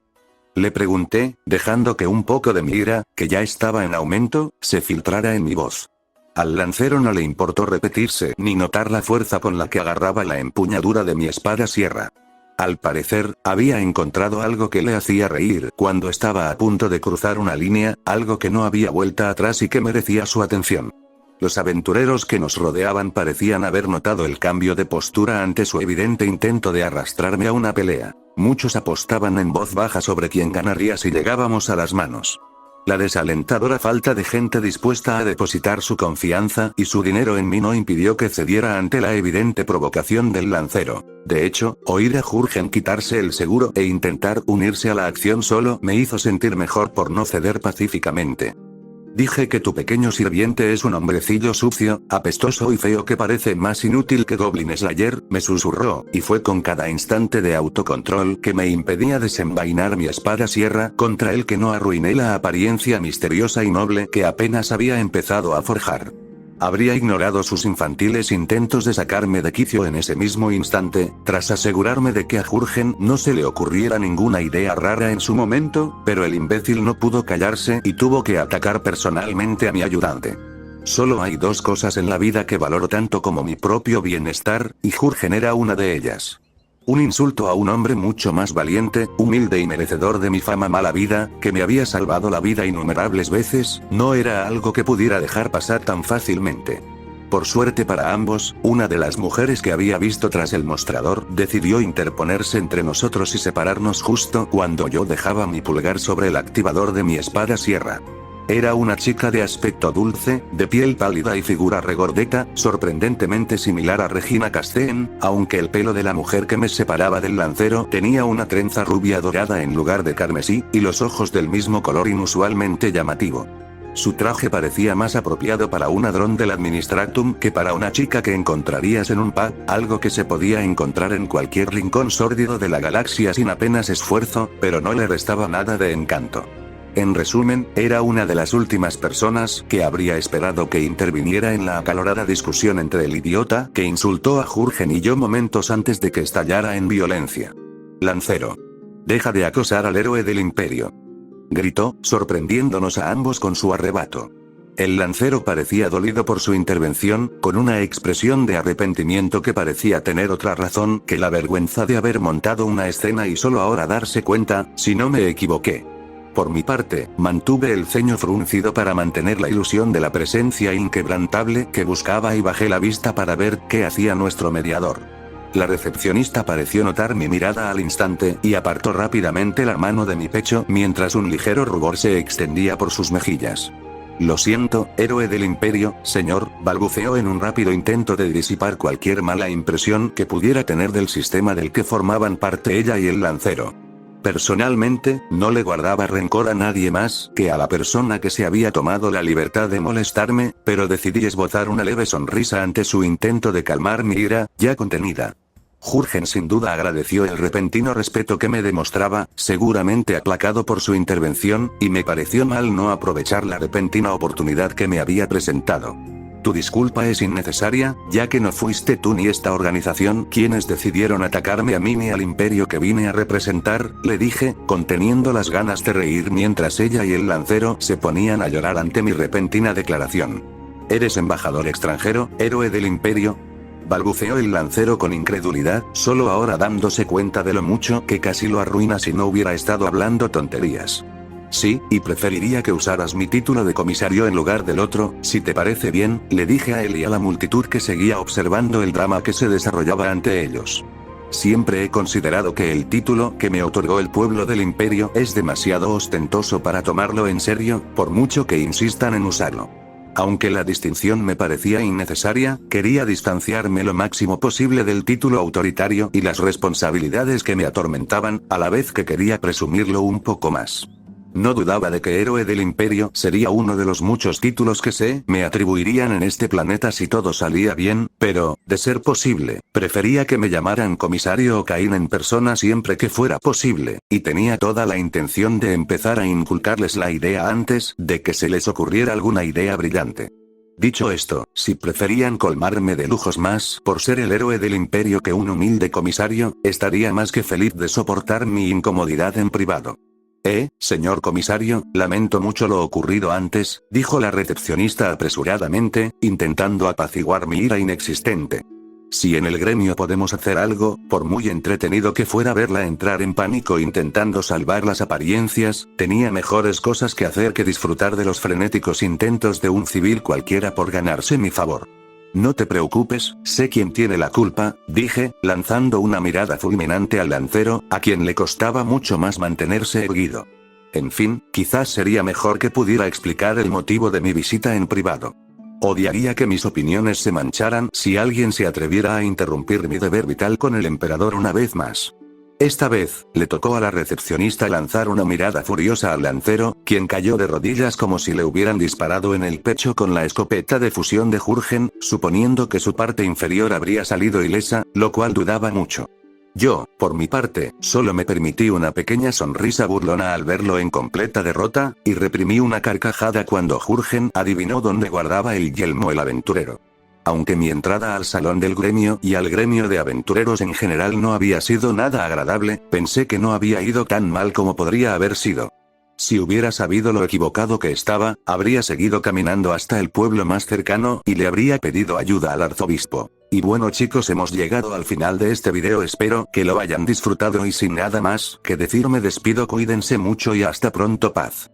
Le pregunté, dejando que un poco de mi ira, que ya estaba en aumento, se filtrara en mi voz. Al lancero no le importó repetirse ni notar la fuerza con la que agarraba la empuñadura de mi espada sierra. Al parecer, había encontrado algo que le hacía reír cuando estaba a punto de cruzar una línea, algo que no había vuelta atrás y que merecía su atención. Los aventureros que nos rodeaban parecían haber notado el cambio de postura ante su evidente intento de arrastrarme a una pelea. Muchos apostaban en voz baja sobre quién ganaría si llegábamos a las manos. La desalentadora falta de gente dispuesta a depositar su confianza y su dinero en mí no impidió que cediera ante la evidente provocación del lancero. De hecho, oír a Jürgen quitarse el seguro e intentar unirse a la acción solo me hizo sentir mejor por no ceder pacíficamente. Dije que tu pequeño sirviente es un hombrecillo sucio, apestoso y feo que parece más inútil que Goblin Slayer, me susurró, y fue con cada instante de autocontrol que me impedía desenvainar mi espada sierra contra él que no arruiné la apariencia misteriosa y noble que apenas había empezado a forjar. Habría ignorado sus infantiles intentos de sacarme de quicio en ese mismo instante, tras asegurarme de que a Jürgen no se le ocurriera ninguna idea rara en su momento, pero el imbécil no pudo callarse y tuvo que atacar personalmente a mi ayudante. Solo hay dos cosas en la vida que valoro tanto como mi propio bienestar, y Jürgen era una de ellas. Un insulto a un hombre mucho más valiente, humilde y merecedor de mi fama mala vida, que me había salvado la vida innumerables veces, no era algo que pudiera dejar pasar tan fácilmente. Por suerte para ambos, una de las mujeres que había visto tras el mostrador decidió interponerse entre nosotros y separarnos justo cuando yo dejaba mi pulgar sobre el activador de mi espada sierra. Era una chica de aspecto dulce, de piel pálida y figura regordeta, sorprendentemente similar a Regina Casteen, aunque el pelo de la mujer que me separaba del lancero tenía una trenza rubia dorada en lugar de carmesí, y los ojos del mismo color inusualmente llamativo. Su traje parecía más apropiado para un ladrón del Administratum que para una chica que encontrarías en un pub, algo que se podía encontrar en cualquier rincón sórdido de la galaxia sin apenas esfuerzo, pero no le restaba nada de encanto. En resumen, era una de las últimas personas que habría esperado que interviniera en la acalorada discusión entre el idiota que insultó a Jürgen y yo momentos antes de que estallara en violencia. Lancero. Deja de acosar al héroe del imperio. Gritó, sorprendiéndonos a ambos con su arrebato. El lancero parecía dolido por su intervención, con una expresión de arrepentimiento que parecía tener otra razón que la vergüenza de haber montado una escena y solo ahora darse cuenta, si no me equivoqué. Por mi parte, mantuve el ceño fruncido para mantener la ilusión de la presencia inquebrantable que buscaba y bajé la vista para ver qué hacía nuestro mediador. La recepcionista pareció notar mi mirada al instante y apartó rápidamente la mano de mi pecho mientras un ligero rubor se extendía por sus mejillas. Lo siento, héroe del imperio, señor, balbuceó en un rápido intento de disipar cualquier mala impresión que pudiera tener del sistema del que formaban parte ella y el lancero. Personalmente, no le guardaba rencor a nadie más que a la persona que se había tomado la libertad de molestarme, pero decidí esbozar una leve sonrisa ante su intento de calmar mi ira, ya contenida. Jurgen sin duda agradeció el repentino respeto que me demostraba, seguramente aplacado por su intervención, y me pareció mal no aprovechar la repentina oportunidad que me había presentado. Tu disculpa es innecesaria, ya que no fuiste tú ni esta organización quienes decidieron atacarme a mí ni al imperio que vine a representar, le dije, conteniendo las ganas de reír mientras ella y el lancero se ponían a llorar ante mi repentina declaración. ¿Eres embajador extranjero, héroe del imperio? Balbuceó el lancero con incredulidad, solo ahora dándose cuenta de lo mucho que casi lo arruina si no hubiera estado hablando tonterías. Sí, y preferiría que usaras mi título de comisario en lugar del otro, si te parece bien, le dije a él y a la multitud que seguía observando el drama que se desarrollaba ante ellos. Siempre he considerado que el título que me otorgó el pueblo del imperio es demasiado ostentoso para tomarlo en serio, por mucho que insistan en usarlo. Aunque la distinción me parecía innecesaria, quería distanciarme lo máximo posible del título autoritario y las responsabilidades que me atormentaban, a la vez que quería presumirlo un poco más. No dudaba de que héroe del imperio sería uno de los muchos títulos que me atribuirían en este planeta si todo salía bien, pero, de ser posible, prefería que me llamaran comisario o Caín en persona siempre que fuera posible, y tenía toda la intención de empezar a inculcarles la idea antes de que se les ocurriera alguna idea brillante. Dicho esto, si preferían colmarme de lujos más por ser el héroe del imperio que un humilde comisario, estaría más que feliz de soportar mi incomodidad en privado. Señor comisario, lamento mucho lo ocurrido antes, dijo la recepcionista apresuradamente, intentando apaciguar mi ira inexistente. Si en el gremio podemos hacer algo, por muy entretenido que fuera verla entrar en pánico intentando salvar las apariencias, tenía mejores cosas que hacer que disfrutar de los frenéticos intentos de un civil cualquiera por ganarse mi favor. No te preocupes, sé quién tiene la culpa, dije, lanzando una mirada fulminante al lancero, a quien le costaba mucho más mantenerse erguido. En fin, quizás sería mejor que pudiera explicar el motivo de mi visita en privado. Odiaría que mis opiniones se mancharan si alguien se atreviera a interrumpir mi deber vital con el emperador una vez más. Esta vez, le tocó a la recepcionista lanzar una mirada furiosa al lancero, quien cayó de rodillas como si le hubieran disparado en el pecho con la escopeta de fusión de Jurgen, suponiendo que su parte inferior habría salido ilesa, lo cual dudaba mucho. Yo, por mi parte, solo me permití una pequeña sonrisa burlona al verlo en completa derrota, y reprimí una carcajada cuando Jurgen adivinó dónde guardaba el yelmo el aventurero. Aunque mi entrada al salón del gremio y al gremio de aventureros en general no había sido nada agradable, pensé que no había ido tan mal como podría haber sido. Si hubiera sabido lo equivocado que estaba, habría seguido caminando hasta el pueblo más cercano y le habría pedido ayuda al arzobispo. Y bueno chicos, hemos llegado al final de este video, espero que lo hayan disfrutado y sin nada más que decir me despido, cuídense mucho y hasta pronto, paz.